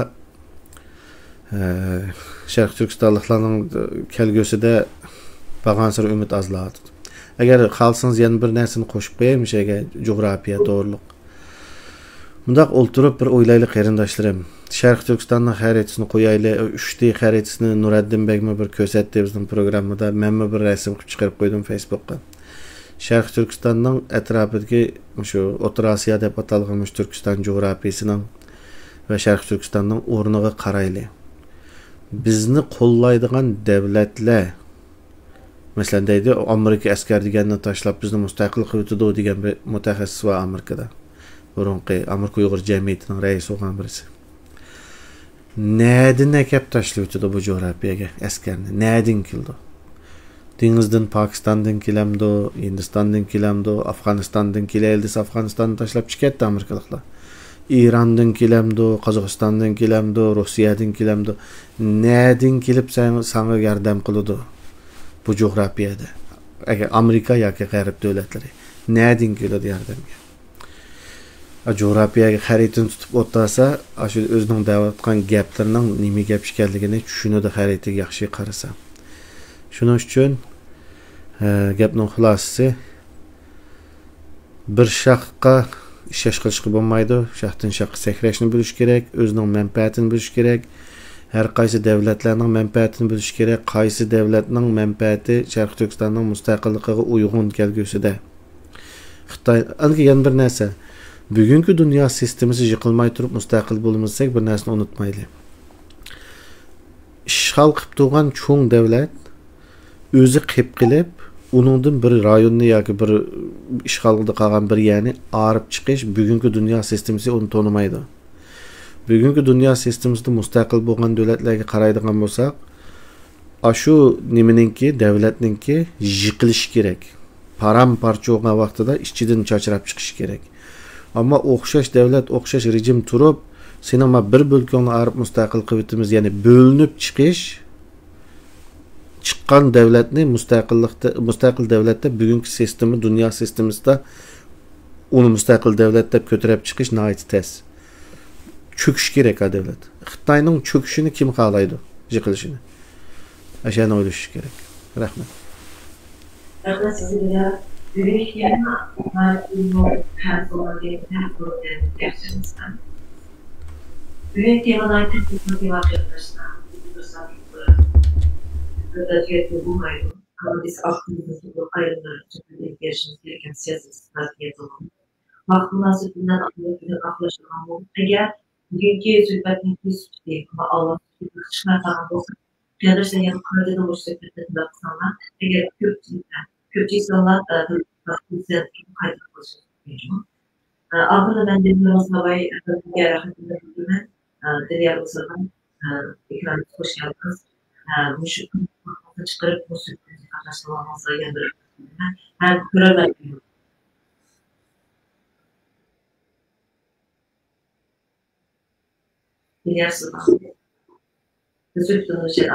Speaker 4: Sharq Turkistonliklarning kelgusida bag'ansir umid azladi. Agar xalqsiz yana bir narsani qo'shib qo'yaymi shega coğrafiya to'g'riliq. Bundaq o'ltirib bir o'ylaylik qarindoshlarim. Sharq Turkistonning xaritasini qo'yaylik, 3D xaritasini Nuriddin Begmi bir ko'rsatdi bizning programmada. Men bir rasm qilib chiqarib qo'ydim Facebook'ga. Sharq Turkistonning atrofidagi shu O'rta Osiyo deb atalgan Turkiston jo'grafiyasining va Sharq Turkistonning o'rniga qaraylik. Bizni qo'llaydigan davlatlar, masalan deydi, Amerika askar deganni tashlab bizni mustaqil qilib o'tdi degan bir mutaxassis va Amerikada. Burunqi Amerika Uyg'ur jamiyatining raisi bo'lgan birisi. Nereden ekip taşlıyordu bu coğrafyaya askerni? Nereden kildi? Dengizden Pakistan'dan kilemdi, Hindistan'dan kilemdi, Afganistan'dan kileldi, Afganistan'dan taşlap çıkarttı Amerikalıklar. İran'dan kilemdi, Kazakistan'dan kilemdi, Rusya'dan kilemdi. Nereden kilip sana yardım kıldı bu coğrafyada? Amerika ya ki garip devletleri. Nereden kildi yardımga? Coğrafiyaga xaritini tutib o'tsa, shu o'zining davatgan gaplarning nima gap ekanligini tushunadi xaritaga yaxshi qarasa. Shuning uchun gapning xulosasi bir shaxsga ishlash qilishga bo'lmaydi. Shaxsdan shaxsga sakrashni bilish kerak, o'zining manfaatini bilish kerak. Har qaysi davlatlarning manfaatini bilish kerak. Qaysi davlatning manfaati Sharq Turkistonning mustaqilligiga uyg'un kelgusida. Xitoy yana bir narsa Bugungi dunyo sistemasi yıkılmay turib mustaqil bo'lmasak, bir narsani unutmaylik. İşgal qilib turgan cho'ng davlat o'zi qilib qilib, uningdan bir rayonni yoki bir ishg'olda qolgan bir yerni arib chiqish bugungi dunyo sistemasi uni tonimaydi. Bugungi dunyo sistemasida mustaqil bo'lgan davlatlarga qaraydigan bo'lsak, ashu nimaninki davlatninki yiqilishi kerak. Param-parcha bo'lgan vaqtida ichidan chachrab chiqish kerak. Ammo o'xshash davlat, o'xshash rejim turib, seni ma bir bo'lkonni arib mustaqil qilibimiz, ya'ni bo'linib chiqish chiqqan davlatni mustaqil davlatda bugungi sistemi, dunyo sistemasida uni mustaqil davlat deb ko'tarib chiqish nihoyat tez. Çöküş gerek ha devlet. Xitoyning çöküşünü kim xohlaydi? Yiqilishini. Ashani o'ylash kerak. Rahmat.
Speaker 3: Rahmat sizga. Bugungi yana bugungi temadan teknik arkadaşlar. Özellikle bu ayrım. Ama biz aklımızda bu ayrımları çok yaşamamız gereken siyasi strateji olmalı. Maqbulasidan aqlashgan bo'lib, agar bugungi suhbatning tezligi va Allah chiqargan bo'lsa, qadrlagan ham qanday bo'lsa ketadilar qilsalar, agar ko'pchilik sonlar qayta qilish mumkin. Oxirida ben Dilnoz Navay rahmatini bildirman. Dilyar O'zardan ekranga hoş geldiniz. Mushu chiqarib bu suhbatga qatnashganlarga yana bir ko'rarman. Biliyorsunuz. Özür dilerim.